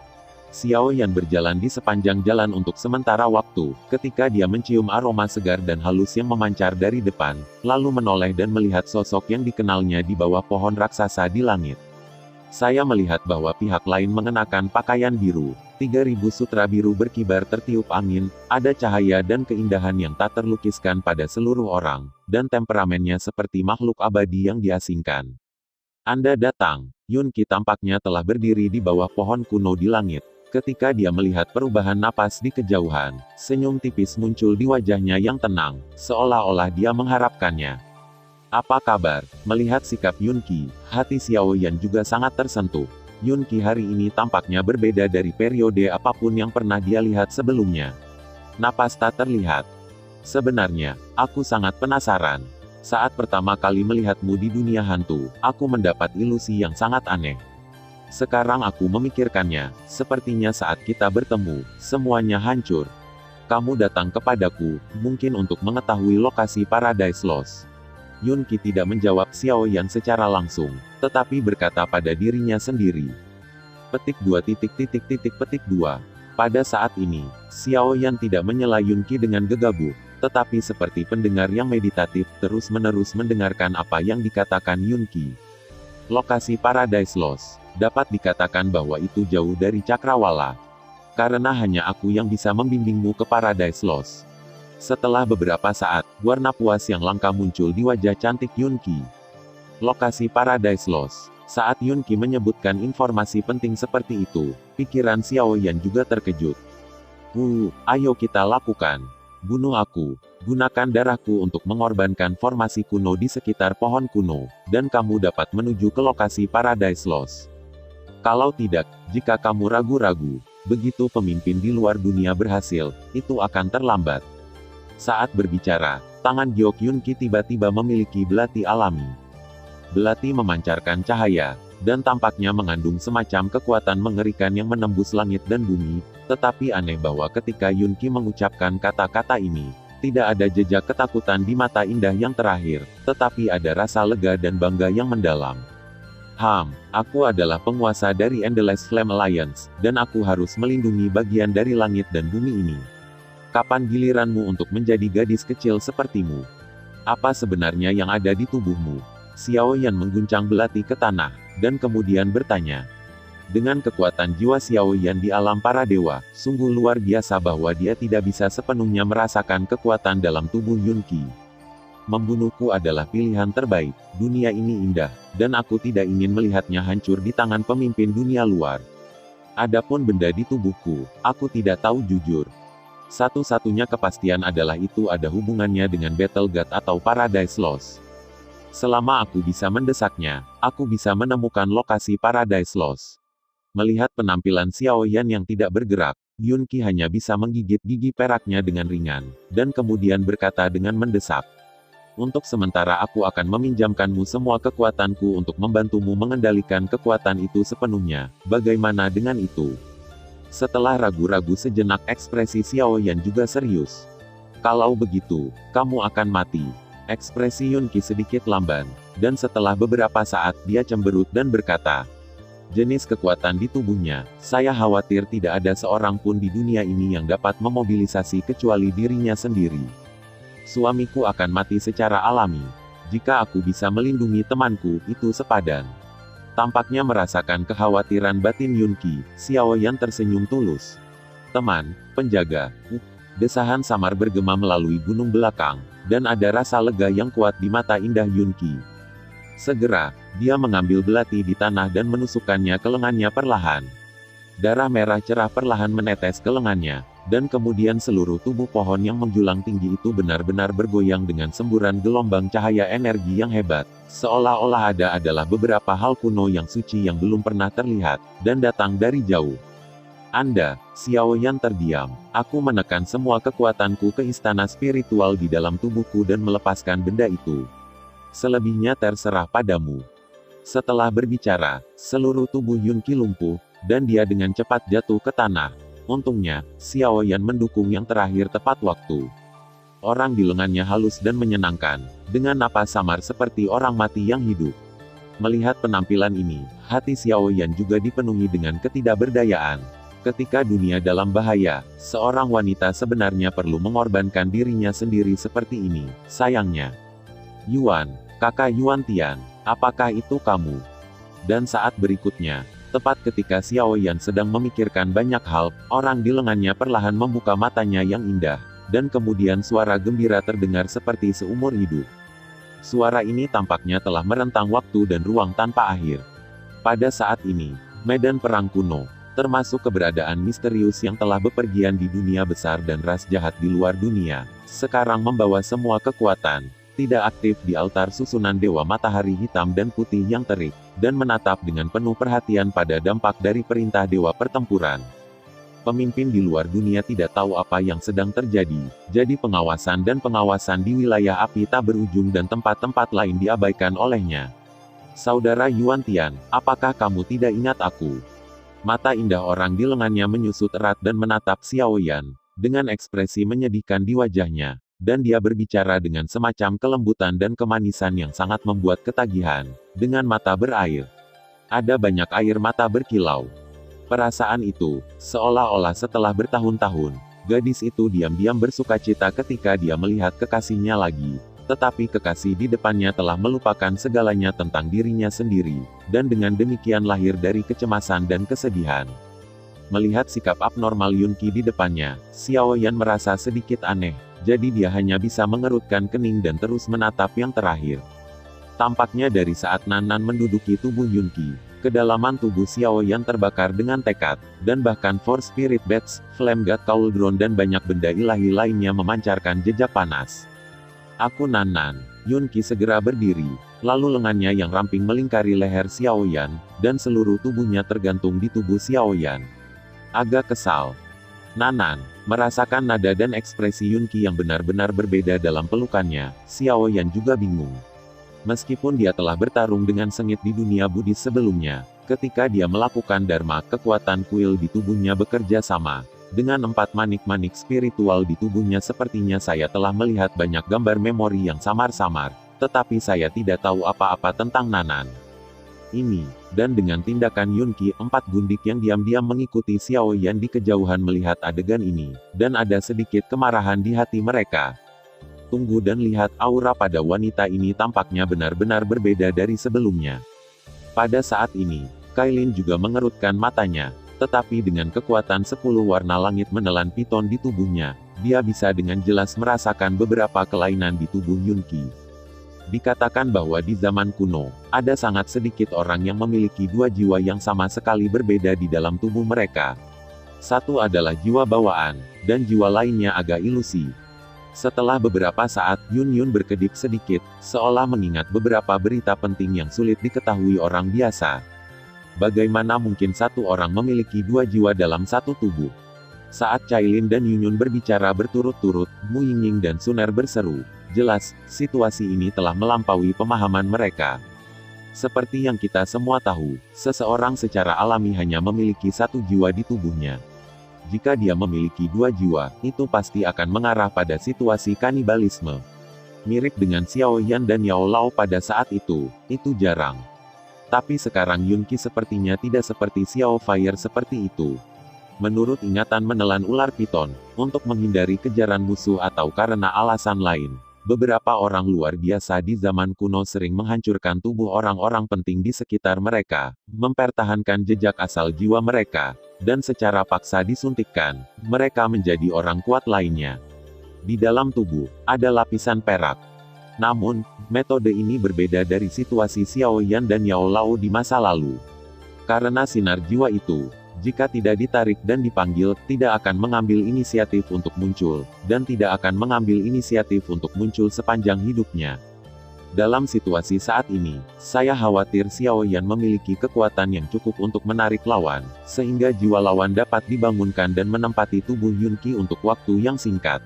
[SPEAKER 1] Xiao Yan berjalan di sepanjang jalan untuk sementara waktu, ketika dia mencium aroma segar dan halus yang memancar dari depan, lalu menoleh dan melihat sosok yang dikenalnya di bawah pohon raksasa di langit. Saya melihat bahwa pihak lain mengenakan pakaian biru. 3000 sutra biru berkibar tertiup angin, ada cahaya dan keindahan yang tak terlukiskan pada seluruh orang, dan temperamennya seperti makhluk abadi yang diasingkan. Anda datang. Yun Qi tampaknya telah berdiri di bawah pohon kuno di langit. Ketika dia melihat perubahan napas di kejauhan, senyum tipis muncul di wajahnya yang tenang, seolah-olah dia mengharapkannya. Apa kabar? Melihat sikap Yun Qi, hati Xiao Yan juga sangat tersentuh. Yun Qi hari ini tampaknya berbeda dari periode apapun yang pernah dia lihat sebelumnya. Napas tak terlihat. Sebenarnya, aku sangat penasaran. Saat pertama kali melihatmu di dunia hantu, aku mendapat ilusi yang sangat aneh. Sekarang aku memikirkannya, sepertinya saat kita bertemu, semuanya hancur. Kamu datang kepadaku, mungkin untuk mengetahui lokasi Paradise Lost. Yun Qi tidak menjawab Xiao Yan secara langsung, tetapi berkata pada dirinya sendiri. Petik 2. Petik 2. Pada saat ini, Xiao Yan tidak menyela Yun Qi dengan gegabah, tetapi seperti pendengar yang meditatif, terus-menerus mendengarkan apa yang dikatakan Yun Qi. Lokasi Paradise Lost, dapat dikatakan bahwa itu jauh dari Cakrawala. Karena hanya aku yang bisa membimbingmu ke Paradise Lost. Setelah beberapa saat, warna puas yang langka muncul di wajah cantik Yun Qi. Lokasi Paradise Lost. Saat Yun Qi menyebutkan informasi penting seperti itu, pikiran Xiao Yan juga terkejut. Ayo kita lakukan. Bunuh aku. Gunakan darahku untuk mengorbankan formasi kuno di sekitar pohon kuno, dan kamu dapat menuju ke lokasi Paradise Lost. Kalau tidak, jika kamu ragu-ragu, begitu pemimpin di luar dunia berhasil, itu akan terlambat. Saat berbicara, tangan Gyok Yun Qi tiba-tiba memiliki belati alami. Belati memancarkan cahaya, dan tampaknya mengandung semacam kekuatan mengerikan yang menembus langit dan bumi, tetapi aneh bahwa ketika Yun Qi mengucapkan kata-kata ini, tidak ada jejak ketakutan di mata indah yang terakhir, tetapi ada rasa lega dan bangga yang mendalam. Aku adalah penguasa dari Endless Flame Alliance, dan aku harus melindungi bagian dari langit dan bumi ini. Kapan giliranmu untuk menjadi gadis kecil sepertimu? Apa sebenarnya yang ada di tubuhmu? Xiao Yan mengguncang belati ke tanah, dan kemudian bertanya. Dengan kekuatan jiwa Xiao Yan di alam para dewa, sungguh luar biasa bahwa dia tidak bisa sepenuhnya merasakan kekuatan dalam tubuh Yun Qi. Membunuhku adalah pilihan terbaik, dunia ini indah, dan aku tidak ingin melihatnya hancur di tangan pemimpin dunia luar. Adapun benda di tubuhku, aku tidak tahu jujur. Satu-satunya kepastian adalah itu ada hubungannya dengan Battle God atau Paradise Lost. Selama aku bisa mendesaknya, aku bisa menemukan lokasi Paradise Lost. Melihat penampilan Xiao Yan yang tidak bergerak, Yun Qi hanya bisa menggigit gigi peraknya dengan ringan, dan kemudian berkata dengan mendesak. Untuk sementara aku akan meminjamkanmu semua kekuatanku untuk membantumu mengendalikan kekuatan itu sepenuhnya. Bagaimana dengan itu? Setelah ragu-ragu sejenak, ekspresi Xiao Yan juga serius. Kalau begitu, kamu akan mati. Ekspresi Yunqi sedikit lamban, dan setelah beberapa saat dia cemberut dan berkata, jenis kekuatan di tubuhnya, saya khawatir tidak ada seorang pun di dunia ini yang dapat memobilisasi kecuali dirinya sendiri. Suamiku akan mati secara alami. Jika aku bisa melindungi temanku, itu sepadan. Tampaknya merasakan kekhawatiran batin Yunqi, Xiao Yan tersenyum tulus. Teman, penjaga. Desahan samar bergema melalui gunung belakang, dan ada rasa lega yang kuat di mata indah Yunqi. Segera, dia mengambil belati di tanah dan menusukkannya ke lengannya perlahan. Darah merah cerah perlahan menetes ke lengannya, dan kemudian seluruh tubuh pohon yang menjulang tinggi itu benar-benar bergoyang dengan semburan gelombang cahaya energi yang hebat, seolah-olah ada adalah beberapa hal kuno yang suci yang belum pernah terlihat, dan datang dari jauh. Anda, Xiao Yan terdiam. Aku menekan semua kekuatanku ke istana spiritual di dalam tubuhku dan melepaskan benda itu. Selebihnya terserah padamu. Setelah berbicara, seluruh tubuh Yunqi lumpuh, dan dia dengan cepat jatuh ke tanah. Untungnya, Xiao Yan mendukung yang terakhir tepat waktu. Orang di lengannya halus dan menyenangkan, dengan napas samar seperti orang mati yang hidup. Melihat penampilan ini, hati Xiao Yan juga dipenuhi dengan ketidakberdayaan. Ketika dunia dalam bahaya, seorang wanita sebenarnya perlu mengorbankan dirinya sendiri seperti ini. Sayangnya, Yuan, kakak Yuan Tian, apakah itu kamu? Dan saat berikutnya, tepat ketika Xiao Yan sedang memikirkan banyak hal, orang di lengannya perlahan membuka matanya yang indah, dan kemudian suara gembira terdengar seperti seumur hidup. Suara ini tampaknya telah merentang waktu dan ruang tanpa akhir. Pada saat ini, medan perang kuno, termasuk keberadaan misterius yang telah bepergian di dunia besar dan ras jahat di luar dunia, sekarang membawa semua kekuatan, tidak aktif di altar susunan Dewa Matahari Hitam dan Putih yang terik, dan menatap dengan penuh perhatian pada dampak dari perintah Dewa Pertempuran. Pemimpin di luar dunia tidak tahu apa yang sedang terjadi, jadi pengawasan di wilayah api tak berujung dan tempat-tempat lain diabaikan olehnya. Saudara Yuan Tian, apakah kamu tidak ingat aku? Mata indah orang di lengannya menyusut erat dan menatap Xiao Yan, dengan ekspresi menyedihkan di wajahnya. Dan dia berbicara dengan semacam kelembutan dan kemanisan yang sangat membuat ketagihan, dengan mata berair. Ada banyak air mata berkilau. Perasaan itu, seolah-olah setelah bertahun-tahun, gadis itu diam-diam bersukacita ketika dia melihat kekasihnya lagi, tetapi kekasih di depannya telah melupakan segalanya tentang dirinya sendiri, dan dengan demikian lahir dari kecemasan dan kesedihan. Melihat sikap abnormal Yunqi di depannya, Xiao Yan merasa sedikit aneh. Jadi dia hanya bisa mengerutkan kening dan terus menatap yang terakhir. Tampaknya dari saat Nan menduduki tubuh Yunqi, kedalaman tubuh Xiao Yan terbakar dengan tekad, dan bahkan Force Spirit Bats, Flame God Cauldron dan banyak benda ilahi lainnya memancarkan jejak panas. Aku Nan. Yunqi segera berdiri, lalu lengannya yang ramping melingkari leher Xiao Yan, dan seluruh tubuhnya tergantung di tubuh Xiao Yan. Agak kesal. Nan merasakan nada dan ekspresi Yunqi yang benar-benar berbeda dalam pelukannya, Xiao Yan juga bingung. Meskipun dia telah bertarung dengan sengit di dunia Buddhis sebelumnya, ketika dia melakukan Dharma, kekuatan kuil di tubuhnya bekerja sama. Dengan 4 manik-manik spiritual di tubuhnya sepertinya saya telah melihat banyak gambar memori yang samar-samar, tetapi saya tidak tahu apa-apa tentang Nan. Ini, dan dengan tindakan Yunqi, 4 gundik yang diam-diam mengikuti Xiao Yan di kejauhan melihat adegan ini, dan ada sedikit kemarahan di hati mereka. Tunggu dan lihat, aura pada wanita ini tampaknya benar-benar berbeda dari sebelumnya. Pada saat ini, Kailin juga mengerutkan matanya, tetapi dengan kekuatan 10 warna langit menelan piton di tubuhnya, dia bisa dengan jelas merasakan beberapa kelainan di tubuh Yunqi. Dikatakan bahwa di zaman kuno, ada sangat sedikit orang yang memiliki 2 jiwa yang sama sekali berbeda di dalam tubuh mereka. Satu adalah jiwa bawaan, dan jiwa lainnya agak ilusi. Setelah beberapa saat, Yun berkedip sedikit, seolah mengingat beberapa berita penting yang sulit diketahui orang biasa. Bagaimana mungkin satu orang memiliki 2 jiwa dalam satu tubuh? Saat Cailin dan Yun berbicara berturut-turut, Mu Yingying dan Suner berseru, Jelas, situasi ini telah melampaui pemahaman mereka. Seperti yang kita semua tahu, seseorang secara alami hanya memiliki satu jiwa di tubuhnya. Jika dia memiliki dua jiwa, itu pasti akan mengarah pada situasi kanibalisme. Mirip dengan Xiao Yan dan Yao Lao pada saat itu jarang. Tapi sekarang Yun Qi sepertinya tidak seperti Xiao Fire seperti itu. Menurut ingatan menelan ular piton, untuk menghindari kejaran musuh atau karena alasan lain, beberapa orang luar biasa di zaman kuno sering menghancurkan tubuh orang-orang penting di sekitar mereka, mempertahankan jejak asal jiwa mereka, dan secara paksa disuntikkan, mereka menjadi orang kuat lainnya. Di dalam tubuh, ada lapisan perak. Namun, metode ini berbeda dari situasi Xiao Yan dan Yao Lao di masa lalu. Karena sinar jiwa itu, jika tidak ditarik dan dipanggil, tidak akan mengambil inisiatif untuk muncul, dan tidak akan mengambil inisiatif untuk muncul sepanjang hidupnya. Dalam situasi saat ini, saya khawatir Xiao Yan memiliki kekuatan yang cukup untuk menarik lawan, sehingga jiwa lawan dapat dibangunkan dan menempati tubuh Yun Qi untuk waktu yang singkat.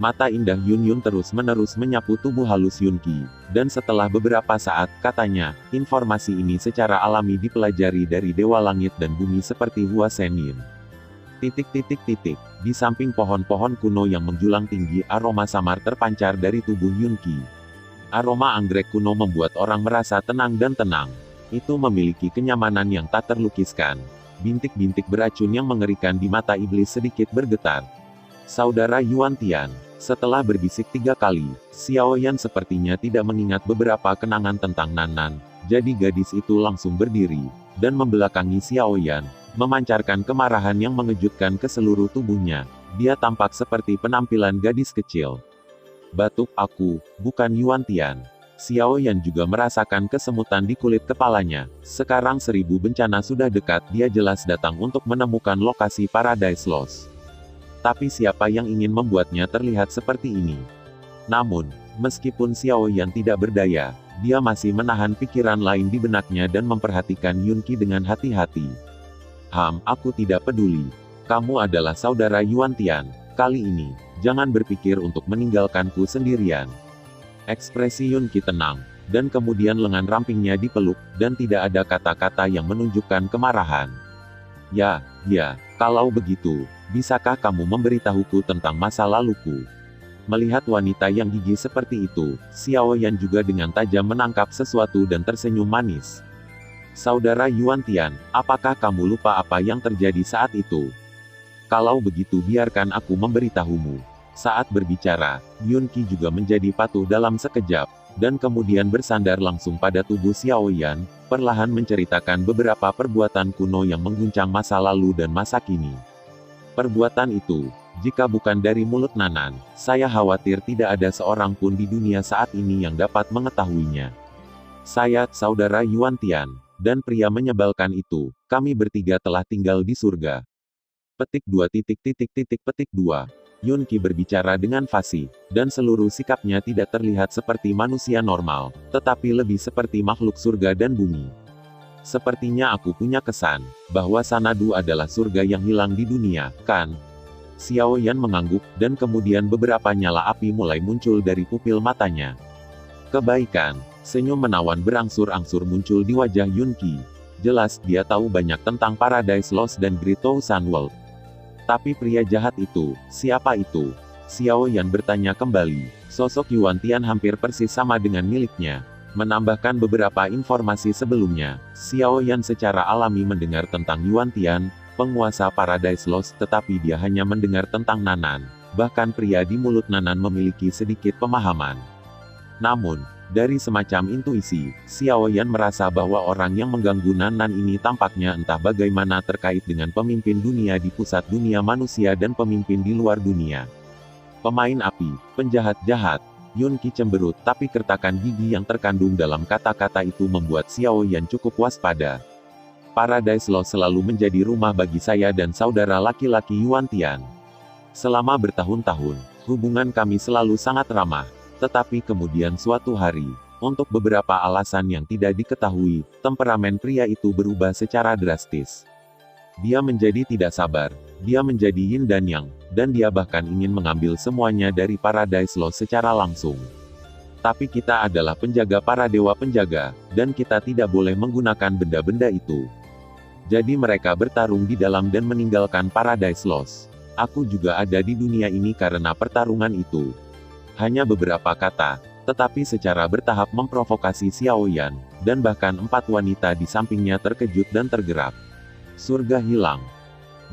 [SPEAKER 1] Mata indah Yun Yun terus-menerus menyapu tubuh halus Yun Qi, dan setelah beberapa saat, katanya, informasi ini secara alami dipelajari dari Dewa Langit dan Bumi seperti Hua Senyin. Di samping pohon-pohon kuno yang menjulang tinggi, aroma samar terpancar dari tubuh Yun Qi. Aroma anggrek kuno membuat orang merasa tenang dan tenang. Itu memiliki kenyamanan yang tak terlukiskan. Bintik-bintik beracun yang mengerikan di mata iblis sedikit bergetar. Saudara Yuan Tian, setelah berbisik 3 kali, Xiao Yan sepertinya tidak mengingat beberapa kenangan tentang Nan, jadi gadis itu langsung berdiri, dan membelakangi Xiao Yan, memancarkan kemarahan yang mengejutkan ke seluruh tubuhnya. Dia tampak seperti penampilan gadis kecil. Batuk, aku, bukan Yuan Tian. Xiao Yan juga merasakan kesemutan di kulit kepalanya. Sekarang 1000 bencana sudah dekat, dia jelas datang untuk menemukan lokasi Paradise Lost. Tapi siapa yang ingin membuatnya terlihat seperti ini? Namun, meskipun Xiao Yan tidak berdaya, dia masih menahan pikiran lain di benaknya dan memperhatikan Yun Qi dengan hati-hati. Aku tidak peduli. Kamu adalah saudara Yuan Tian. Kali ini, jangan berpikir untuk meninggalkanku sendirian. Ekspresi Yun Qi tenang, dan kemudian lengan rampingnya dipeluk, dan tidak ada kata-kata yang menunjukkan kemarahan. Ya, kalau begitu, bisakah kamu memberitahuku tentang masa laluku? Melihat wanita yang gigih seperti itu, Xiao Yan juga dengan tajam menangkap sesuatu dan tersenyum manis. Saudara Yuan Tian, apakah kamu lupa apa yang terjadi saat itu? Kalau begitu biarkan aku memberitahumu. Saat berbicara, Yun Qi juga menjadi patuh dalam sekejap, dan kemudian bersandar langsung pada tubuh Xiao Yan, perlahan menceritakan beberapa perbuatan kuno yang mengguncang masa lalu dan masa kini. Perbuatan itu, jika bukan dari mulut Nan, saya khawatir tidak ada seorang pun di dunia saat ini yang dapat mengetahuinya. Saya, saudara Yuan Tian, dan pria menyebalkan itu, kami bertiga telah tinggal di surga. Petik 2. Yun Qi berbicara dengan fasih, dan seluruh sikapnya tidak terlihat seperti manusia normal, tetapi lebih seperti makhluk surga dan bumi. Sepertinya aku punya kesan, bahwa Sanadu adalah surga yang hilang di dunia, kan? Xiao Yan mengangguk, dan kemudian beberapa nyala api mulai muncul dari pupil matanya. Kebaikan, senyum menawan berangsur-angsur muncul di wajah Yun Qi. Jelas dia tahu banyak tentang Paradise Lost dan Great Ocean World. Tapi pria jahat itu, siapa itu? Xiao Yan bertanya kembali. Sosok Yuan Tian hampir persis sama dengan miliknya. Menambahkan beberapa informasi sebelumnya, Xiao Yan secara alami mendengar tentang Yuan Tian, penguasa Paradise Lost, tetapi dia hanya mendengar tentang Nan. Bahkan pria di mulut Nan memiliki sedikit pemahaman. Namun, dari semacam intuisi, Xiao Yan merasa bahwa orang yang mengganggu Nan ini tampaknya entah bagaimana terkait dengan pemimpin dunia di pusat dunia manusia dan pemimpin di luar dunia. Pemain api, penjahat jahat. Yun Qi cemberut, tapi kertakan gigi yang terkandung dalam kata-kata itu membuat Xiao Yan cukup waspada. Paradise Lost selalu menjadi rumah bagi saya dan saudara laki-laki Yuan Tian. Selama bertahun-tahun, hubungan kami selalu sangat ramah. Tetapi kemudian suatu hari, untuk beberapa alasan yang tidak diketahui, temperamen pria itu berubah secara drastis. Dia menjadi tidak sabar, Dia menjadi yin dan yang, dan dia bahkan ingin mengambil semuanya dari Paradise Lost secara langsung. Tapi kita adalah penjaga para dewa penjaga, dan kita tidak boleh menggunakan benda-benda itu. Jadi mereka bertarung di dalam dan meninggalkan Paradise Lost. Aku juga ada di dunia ini karena pertarungan itu. Hanya beberapa kata, tetapi secara bertahap memprovokasi Xiao Yan, dan bahkan 4 wanita di sampingnya terkejut dan tergerak. Surga hilang.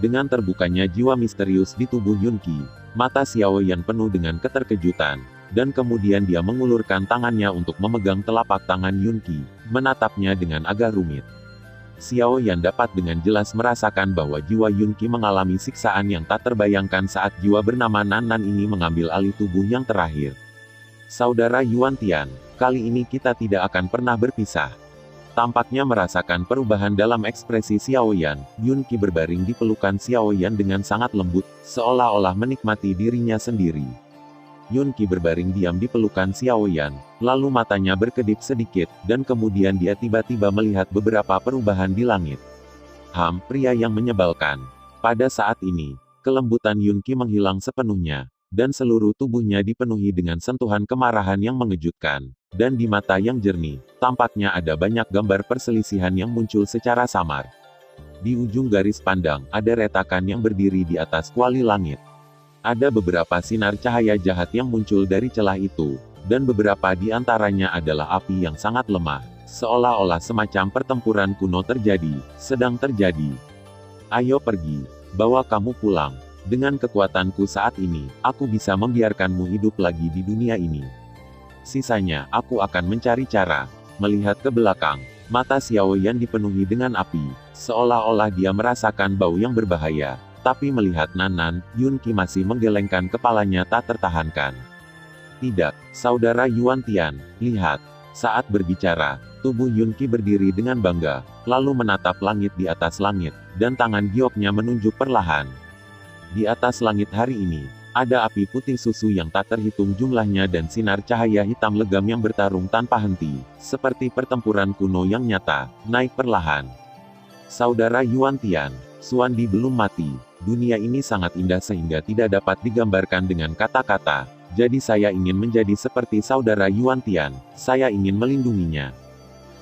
[SPEAKER 1] Dengan terbukanya jiwa misterius di tubuh Yun Qi, mata Xiao Yan penuh dengan keterkejutan, dan kemudian dia mengulurkan tangannya untuk memegang telapak tangan Yun Qi, menatapnya dengan agak rumit. Xiao Yan dapat dengan jelas merasakan bahwa jiwa Yun Qi mengalami siksaan yang tak terbayangkan saat jiwa bernama Nan Nan ini mengambil alih tubuh yang terakhir. Saudara Yuan Tian, kali ini kita tidak akan pernah berpisah. Tampaknya merasakan perubahan dalam ekspresi Xiao Yan, Yun Qi berbaring di pelukan Xiao Yan dengan sangat lembut, seolah-olah menikmati dirinya sendiri. Yun Qi berbaring diam di pelukan Xiao Yan, lalu matanya berkedip sedikit, dan kemudian dia tiba-tiba melihat beberapa perubahan di langit. Pria yang menyebalkan. Pada saat ini, kelembutan Yun Qi menghilang sepenuhnya, dan seluruh tubuhnya dipenuhi dengan sentuhan kemarahan yang mengejutkan. Dan di mata yang jernih, tampaknya ada banyak gambar perselisihan yang muncul secara samar. Di ujung garis pandang, ada retakan yang berdiri di atas kuali langit. Ada beberapa sinar cahaya jahat yang muncul dari celah itu, dan beberapa di antaranya adalah api yang sangat lemah, seolah-olah semacam pertempuran kuno sedang terjadi. Ayo pergi, bawa kamu pulang. Dengan kekuatanku saat ini, aku bisa membiarkanmu hidup lagi di dunia ini. Sisanya, aku akan mencari cara. Melihat ke belakang, mata Xiao Yan dipenuhi dengan api, seolah-olah dia merasakan bau yang berbahaya. Tapi melihat Nan Nan, Yun Qi masih menggelengkan kepalanya tak tertahankan. Tidak, saudara Yuan Tian, lihat. Saat berbicara, tubuh Yun Qi berdiri dengan bangga, lalu menatap langit di atas langit, dan tangan gioknya menunjuk perlahan. Di atas langit hari ini, ada api putih susu yang tak terhitung jumlahnya dan sinar cahaya hitam legam yang bertarung tanpa henti, seperti pertempuran kuno yang nyata, naik perlahan. Saudara Yuan Tian, Xuandi belum mati. Dunia ini sangat indah sehingga tidak dapat digambarkan dengan kata-kata. Jadi saya ingin menjadi seperti saudara Yuan Tian, saya ingin melindunginya.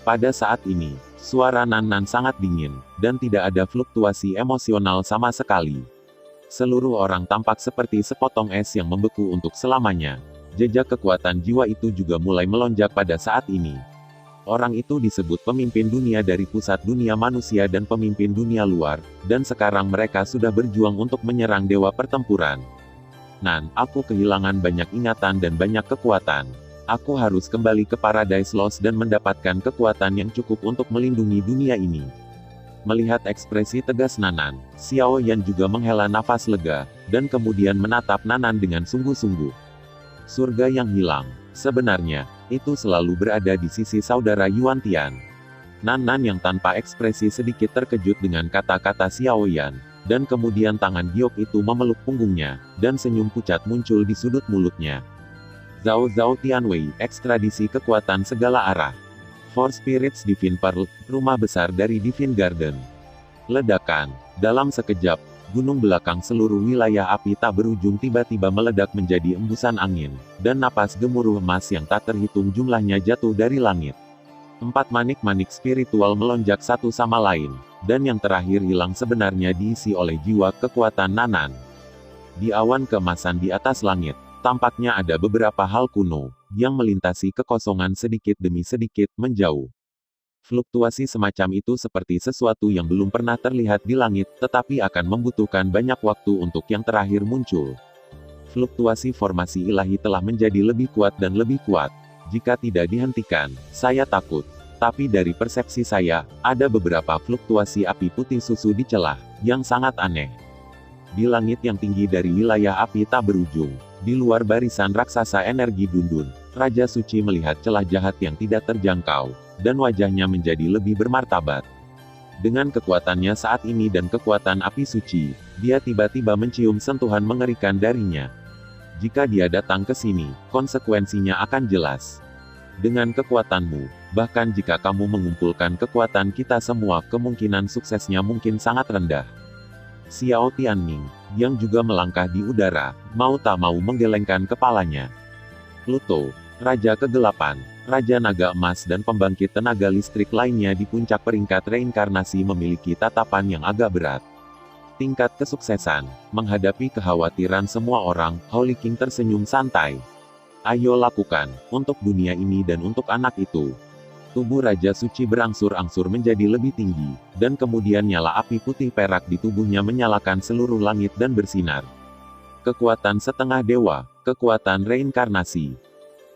[SPEAKER 1] Pada saat ini, suara Nan Nan sangat dingin, dan tidak ada fluktuasi emosional sama sekali. Seluruh orang tampak seperti sepotong es yang membeku untuk selamanya. Jejak kekuatan jiwa itu juga mulai melonjak pada saat ini. Orang itu disebut pemimpin dunia dari pusat dunia manusia dan pemimpin dunia luar, dan sekarang mereka sudah berjuang untuk menyerang dewa pertempuran. Nan, aku kehilangan banyak ingatan dan banyak kekuatan. Aku harus kembali ke Paradise Lost dan mendapatkan kekuatan yang cukup untuk melindungi dunia ini. Melihat ekspresi tegas Nanan, Xiao Yan juga menghela nafas lega, dan kemudian menatap Nanan dengan sungguh-sungguh. Surga yang hilang. Sebenarnya, itu selalu berada di sisi saudara Yuan Tian. Nanan yang tanpa ekspresi sedikit terkejut dengan kata-kata Xiao Yan, dan kemudian tangan giok itu memeluk punggungnya, dan senyum pucat muncul di sudut mulutnya. Zhao Zhao Tianwei, ekstradisi kekuatan segala arah. For Spirits Divine Pearl, rumah besar dari Divine Garden. Ledakan. Dalam sekejap, gunung belakang seluruh wilayah api tak berujung tiba-tiba meledak menjadi embusan angin, dan napas gemuruh emas yang tak terhitung jumlahnya jatuh dari langit. 4 manik-manik spiritual melonjak satu sama lain, dan yang terakhir hilang sebenarnya diisi oleh jiwa kekuatan Nanan. Di awan keemasan di atas langit, tampaknya ada beberapa hal kuno, yang melintasi kekosongan sedikit demi sedikit, menjauh. Fluktuasi semacam itu seperti sesuatu yang belum pernah terlihat di langit, tetapi akan membutuhkan banyak waktu untuk yang terakhir muncul. Fluktuasi formasi ilahi telah menjadi lebih kuat dan lebih kuat. Jika tidak dihentikan, saya takut. Tapi dari persepsi saya, ada beberapa fluktuasi api putih susu di celah, yang sangat aneh. Di langit yang tinggi dari wilayah api tak berujung, di luar barisan raksasa energi dundun, Raja Suci melihat celah jahat yang tidak terjangkau, dan wajahnya menjadi lebih bermartabat. Dengan kekuatannya saat ini dan kekuatan api suci, dia tiba-tiba mencium sentuhan mengerikan darinya. Jika dia datang ke sini, konsekuensinya akan jelas. Dengan kekuatanmu, bahkan jika kamu mengumpulkan kekuatan kita semua, kemungkinan suksesnya mungkin sangat rendah. Xiao Tianming, yang juga melangkah di udara, mau tak mau menggelengkan kepalanya. Pluto, Raja Kegelapan, Raja Naga Emas dan pembangkit tenaga listrik lainnya di puncak peringkat reinkarnasi memiliki tatapan yang agak berat. Tingkat kesuksesan, menghadapi kekhawatiran semua orang, Holy King tersenyum santai. Ayo lakukan, untuk dunia ini dan untuk anak itu. Tubuh Raja Suci berangsur-angsur menjadi lebih tinggi, dan kemudian nyala api putih perak di tubuhnya menyalakan seluruh langit dan bersinar. Kekuatan setengah dewa, kekuatan reinkarnasi.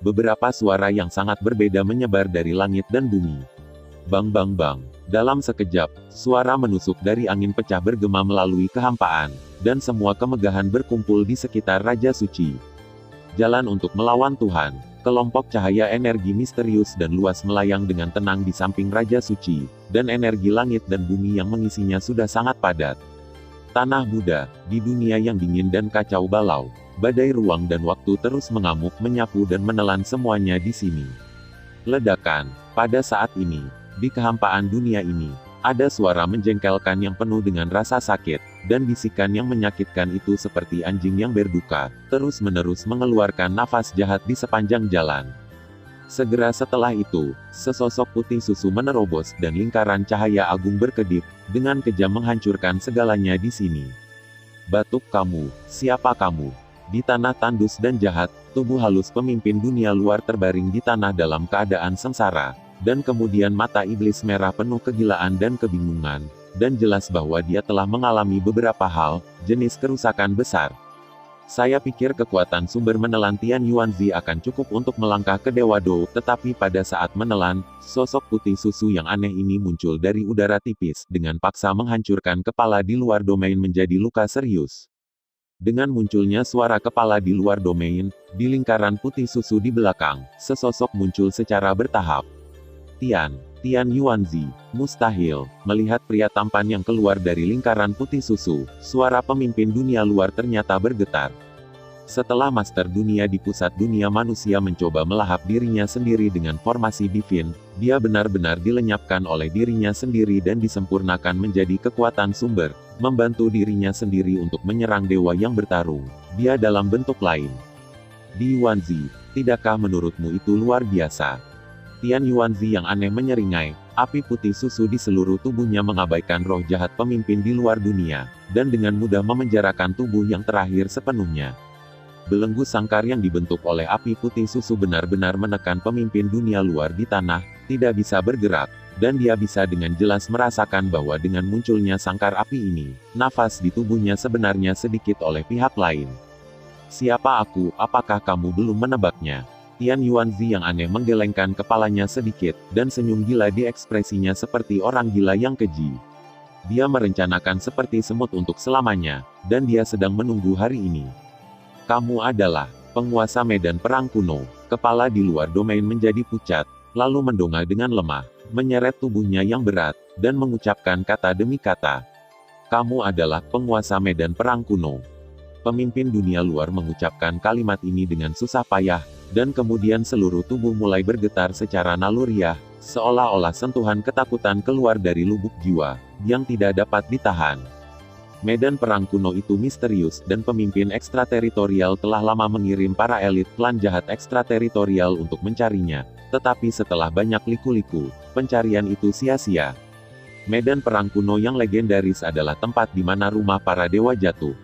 [SPEAKER 1] Beberapa suara yang sangat berbeda menyebar dari langit dan bumi. Bang bang bang. Dalam sekejap, suara menusuk dari angin pecah bergema melalui kehampaan, dan semua kemegahan berkumpul di sekitar Raja Suci. Jalan untuk melawan Tuhan. Kelompok cahaya energi misterius dan luas melayang dengan tenang di samping Raja Suci, dan energi langit dan bumi yang mengisinya sudah sangat padat. Tanah Buddha, di dunia yang dingin dan kacau balau, badai ruang dan waktu terus mengamuk, menyapu dan menelan semuanya di sini. Ledakan. Pada saat ini, di kehampaan dunia ini, ada suara menjengkelkan yang penuh dengan rasa sakit, dan bisikan yang menyakitkan itu seperti anjing yang berduka, terus-menerus mengeluarkan nafas jahat di sepanjang jalan. Segera setelah itu, sesosok putih susu menerobos dan lingkaran cahaya agung berkedip, dengan kejam menghancurkan segalanya di sini. Batuk kamu, siapa kamu? Di tanah tandus dan jahat, tubuh halus pemimpin dunia luar terbaring di tanah dalam keadaan sengsara. Dan kemudian mata iblis merah penuh kegilaan dan kebingungan, dan jelas bahwa dia telah mengalami beberapa hal, jenis kerusakan besar. Saya pikir kekuatan sumber menelan Tian Yuanzi akan cukup untuk melangkah ke Dewa Dou, tetapi pada saat menelan, sosok putih susu yang aneh ini muncul dari udara tipis, dengan paksa menghancurkan kepala di luar domain menjadi luka serius. Dengan munculnya suara kepala di luar domain, di lingkaran putih susu di belakang, sesosok muncul secara bertahap. Tian Yuanzi, mustahil. Melihat pria tampan yang keluar dari lingkaran putih susu, suara pemimpin dunia luar ternyata bergetar. Setelah Master Dunia di pusat dunia manusia mencoba melahap dirinya sendiri dengan formasi divin, dia benar-benar dilenyapkan oleh dirinya sendiri dan disempurnakan menjadi kekuatan sumber, membantu dirinya sendiri untuk menyerang dewa yang bertarung. Dia dalam bentuk lain. Di Yuanzi, tidakkah menurutmu itu luar biasa? Tian Yuanzi yang aneh menyeringai, api putih susu di seluruh tubuhnya mengabaikan roh jahat pemimpin di luar dunia, dan dengan mudah memenjarakan tubuh yang terakhir sepenuhnya. Belenggu sangkar yang dibentuk oleh api putih susu benar-benar menekan pemimpin dunia luar di tanah, tidak bisa bergerak, dan dia bisa dengan jelas merasakan bahwa dengan munculnya sangkar api ini, nafas di tubuhnya sebenarnya sedikit oleh pihak lain. Siapa aku, apakah kamu belum menebaknya? Tian Yuanzi yang aneh menggelengkan kepalanya sedikit, dan senyum gila di ekspresinya seperti orang gila yang keji. Dia merencanakan seperti semut untuk selamanya, dan dia sedang menunggu hari ini. Kamu adalah penguasa medan perang kuno. Kepala di luar domain menjadi pucat, lalu mendongak dengan lemah, menyeret tubuhnya yang berat, dan mengucapkan kata demi kata. Kamu adalah penguasa medan perang kuno. Pemimpin dunia luar mengucapkan kalimat ini dengan susah payah, dan kemudian seluruh tubuh mulai bergetar secara naluriah, seolah-olah sentuhan ketakutan keluar dari lubuk jiwa, yang tidak dapat ditahan. Medan perang kuno itu misterius, dan pemimpin ekstrateritorial telah lama mengirim para elit klan jahat ekstrateritorial untuk mencarinya. Tetapi setelah banyak liku-liku, pencarian itu sia-sia. Medan perang kuno yang legendaris adalah tempat di mana rumah para dewa jatuh.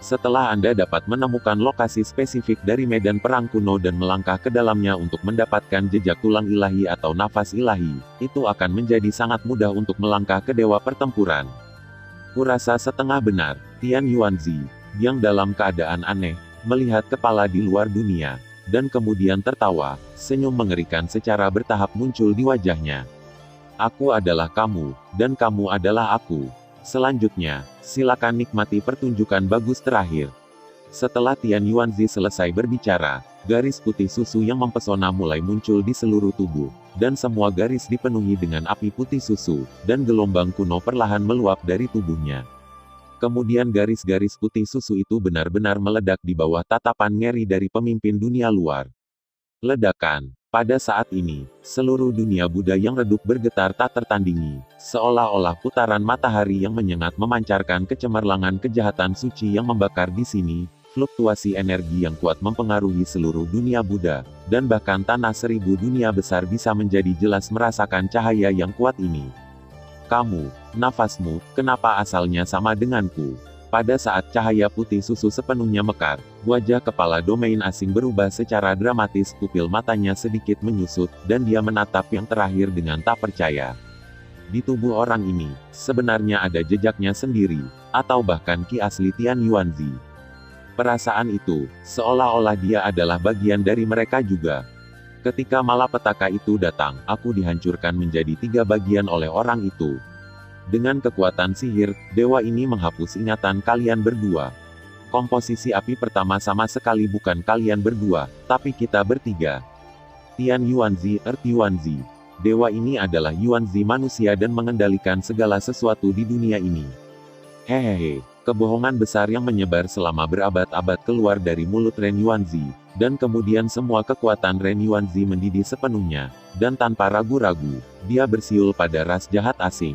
[SPEAKER 1] Setelah Anda dapat menemukan lokasi spesifik dari medan perang kuno dan melangkah ke dalamnya untuk mendapatkan jejak tulang ilahi atau nafas ilahi, itu akan menjadi sangat mudah untuk melangkah ke dewa pertempuran. Kurasa setengah benar, Tian Yuanzi, yang dalam keadaan aneh, melihat kepala di luar dunia, dan kemudian tertawa, senyum mengerikan secara bertahap muncul di wajahnya. Aku adalah kamu, dan kamu adalah aku. Selanjutnya, silakan nikmati pertunjukan bagus terakhir. Setelah Tian Yuanzi selesai berbicara, garis putih susu yang mempesona mulai muncul di seluruh tubuh, dan semua garis dipenuhi dengan api putih susu, dan gelombang kuno perlahan meluap dari tubuhnya. Kemudian garis-garis putih susu itu benar-benar meledak di bawah tatapan ngeri dari pemimpin dunia luar. Ledakan. Pada saat ini, seluruh dunia Buddha yang redup bergetar tak tertandingi, seolah-olah putaran matahari yang menyengat memancarkan kecemerlangan kejahatan suci yang membakar di sini. Fluktuasi energi yang kuat mempengaruhi seluruh dunia Buddha, dan bahkan tanah 1000 dunia besar bisa menjadi jelas merasakan cahaya yang kuat ini. Kamu, nafasmu, kenapa asalnya sama denganku? Pada saat cahaya putih susu sepenuhnya mekar, wajah kepala domain asing berubah secara dramatis, pupil matanya sedikit menyusut, dan dia menatap yang terakhir dengan tak percaya. Di tubuh orang ini, sebenarnya ada jejaknya sendiri, atau bahkan ki asli Tian Yuanzi. Perasaan itu, seolah-olah dia adalah bagian dari mereka juga. Ketika malapetaka itu datang, aku dihancurkan menjadi 3 bagian oleh orang itu. Dengan kekuatan sihir, dewa ini menghapus ingatan kalian berdua. Komposisi api pertama sama sekali bukan kalian berdua, tapi kita bertiga. Tian Yuanzi, Earth Yuanzi. Dewa ini adalah Yuanzi manusia dan mengendalikan segala sesuatu di dunia ini. Hehehe. Kebohongan besar yang menyebar selama berabad-abad keluar dari mulut Ren Yuanzi, dan kemudian semua kekuatan Ren Yuanzi mendidih sepenuhnya, dan tanpa ragu-ragu, dia bersiul pada ras jahat asing.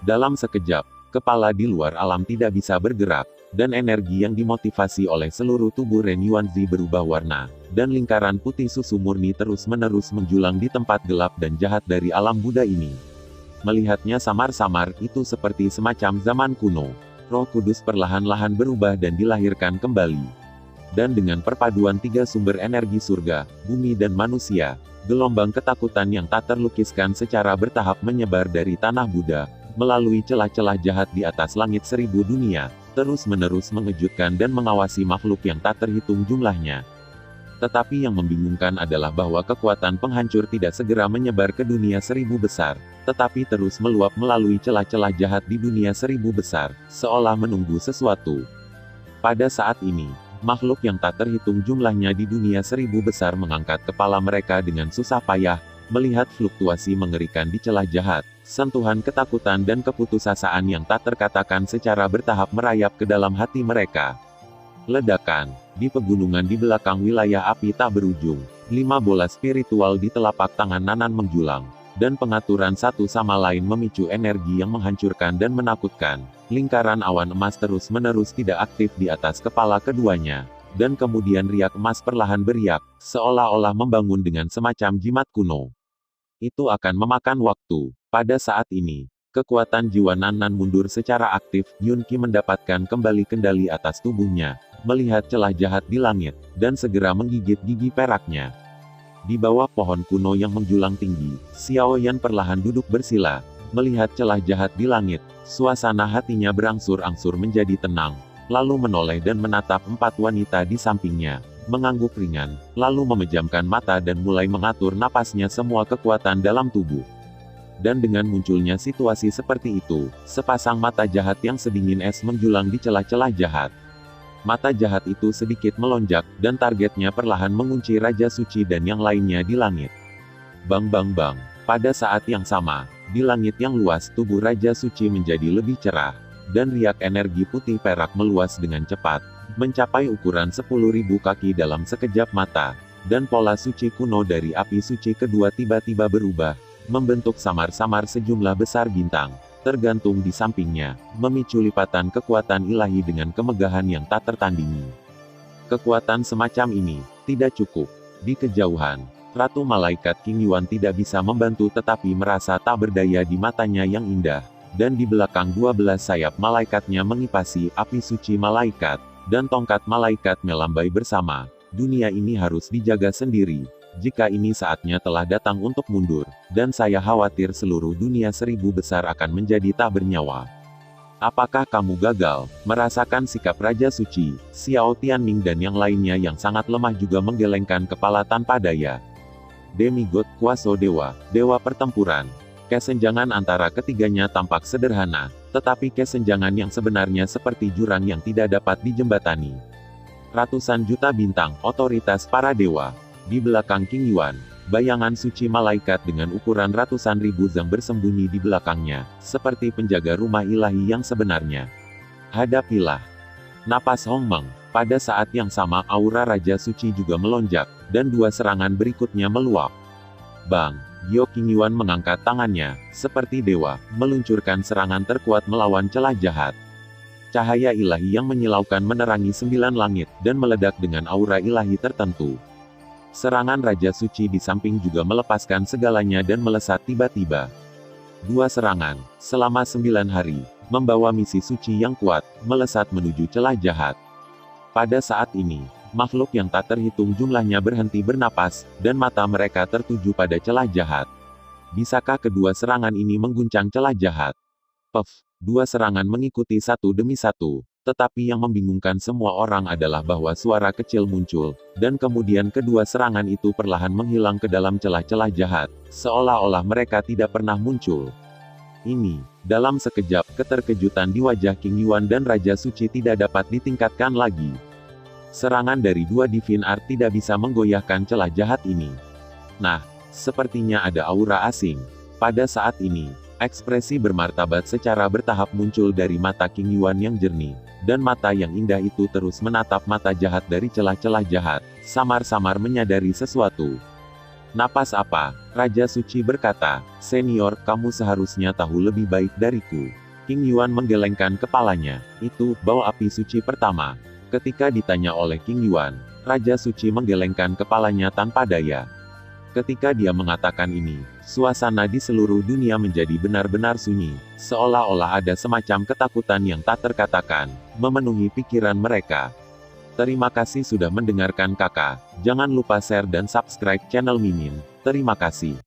[SPEAKER 1] Dalam sekejap, kepala di luar alam tidak bisa bergerak, dan energi yang dimotivasi oleh seluruh tubuh Ren Yuanzi berubah warna, dan lingkaran putih susu murni terus-menerus menjulang di tempat gelap dan jahat dari alam Buddha ini. Melihatnya samar-samar, itu seperti semacam zaman kuno. Roh Kudus perlahan-lahan berubah dan dilahirkan kembali. Dan dengan perpaduan 3 sumber energi surga, bumi dan manusia, gelombang ketakutan yang tak terlukiskan secara bertahap menyebar dari tanah Buddha, melalui celah-celah jahat di atas langit 1000 dunia, terus-menerus mengejutkan dan mengawasi makhluk yang tak terhitung jumlahnya. Tetapi yang membingungkan adalah bahwa kekuatan penghancur tidak segera menyebar ke dunia 1000 besar, tetapi terus meluap melalui celah-celah jahat di dunia 1000 besar, seolah menunggu sesuatu. Pada saat ini, makhluk yang tak terhitung jumlahnya di dunia 1000 besar mengangkat kepala mereka dengan susah payah, melihat fluktuasi mengerikan di celah jahat, sentuhan ketakutan dan keputusasaan yang tak terkatakan secara bertahap merayap ke dalam hati mereka. Ledakan. Di pegunungan di belakang wilayah api tak berujung, 5 bola spiritual di telapak tangan Nanan menjulang, dan pengaturan satu sama lain memicu energi yang menghancurkan dan menakutkan. Lingkaran awan emas terus-menerus tidak aktif di atas kepala keduanya, dan kemudian riak emas perlahan beriak, seolah-olah membangun dengan semacam jimat kuno. Itu akan memakan waktu. Pada saat ini, kekuatan jiwa Nanan mundur secara aktif. Yunki mendapatkan kembali kendali atas tubuhnya, melihat celah jahat di langit, dan segera menggigit gigi peraknya. Di bawah pohon kuno yang menjulang tinggi, Xiao Yan perlahan duduk bersila, melihat celah jahat di langit. Suasana hatinya berangsur-angsur menjadi tenang, lalu menoleh dan menatap 4 wanita di sampingnya, mengangguk ringan, lalu memejamkan mata dan mulai mengatur napasnya semua kekuatan dalam tubuh. Dan dengan munculnya situasi seperti itu, sepasang mata jahat yang sedingin es menjulang di celah-celah jahat. Mata jahat itu sedikit melonjak, dan targetnya perlahan mengunci Raja Suci dan yang lainnya di langit. Bang bang bang. Pada saat yang sama, di langit yang luas tubuh Raja Suci menjadi lebih cerah, dan riak energi putih perak meluas dengan cepat, mencapai ukuran 10.000 kaki dalam sekejap mata, dan pola suci kuno dari api suci kedua tiba-tiba berubah, membentuk samar-samar sejumlah besar bintang, tergantung di sampingnya, memicu lipatan kekuatan ilahi dengan kemegahan yang tak tertandingi. Kekuatan semacam ini tidak cukup. Di kejauhan, Ratu Malaikat King Yuan tidak bisa membantu tetapi merasa tak berdaya di matanya yang indah, dan di belakang 12 sayap malaikatnya mengipasi api suci malaikat, dan tongkat malaikat melambai bersama. Dunia ini harus dijaga sendiri. Jika ini saatnya telah datang untuk mundur, dan saya khawatir seluruh dunia 1000 besar akan menjadi tak bernyawa. Apakah kamu gagal merasakan sikap Raja Suci? Xiao Tianming dan yang lainnya yang sangat lemah juga menggelengkan kepala tanpa daya. Demigod, kuasa dewa, dewa pertempuran. Kesenjangan antara ketiganya tampak sederhana, tetapi kesenjangan yang sebenarnya seperti jurang yang tidak dapat dijembatani. Ratusan juta bintang, otoritas para dewa. Di belakang King Yuan, bayangan suci malaikat dengan ukuran ratusan ribu zang bersembunyi di belakangnya, seperti penjaga rumah ilahi yang sebenarnya. Hadapilah. Napas Hong Meng. Pada saat yang sama aura Raja Suci juga melonjak, dan dua serangan berikutnya meluap. Bang! Gyo Qingyuan mengangkat tangannya, seperti dewa, meluncurkan serangan terkuat melawan celah jahat. Cahaya ilahi yang menyilaukan menerangi 9 langit, dan meledak dengan aura ilahi tertentu. Serangan Raja Suci di samping juga melepaskan segalanya dan melesat tiba-tiba. Dua serangan, selama 9 hari, membawa misi suci yang kuat, melesat menuju celah jahat. Pada saat ini, makhluk yang tak terhitung jumlahnya berhenti bernapas, dan mata mereka tertuju pada celah jahat. Bisakah kedua serangan ini mengguncang celah jahat? Pef, dua serangan mengikuti satu demi satu, tetapi yang membingungkan semua orang adalah bahwa suara kecil muncul, dan kemudian kedua serangan itu perlahan menghilang ke dalam celah-celah jahat, seolah-olah mereka tidak pernah muncul. Dalam sekejap, keterkejutan di wajah Qingyuan dan Raja Suci tidak dapat ditingkatkan lagi. Serangan dari dua Divine Art tidak bisa menggoyahkan celah jahat ini. Nah, sepertinya ada aura asing. Pada saat ini, ekspresi bermartabat secara bertahap muncul dari mata Qingyuan yang jernih, dan mata yang indah itu terus menatap mata jahat dari celah-celah jahat, samar-samar menyadari sesuatu. Napas apa? Raja Suci berkata, "Senior, kamu seharusnya tahu lebih baik dariku." Qingyuan menggelengkan kepalanya. Itu, bau api suci pertama. Ketika ditanya oleh Qingyuan, Raja Suci menggelengkan kepalanya tanpa daya. Ketika dia mengatakan ini, suasana di seluruh dunia menjadi benar-benar sunyi, seolah-olah ada semacam ketakutan yang tak terkatakan, memenuhi pikiran mereka. Terima kasih sudah mendengarkan kakak. Jangan lupa share dan subscribe channel Mimin. Terima kasih.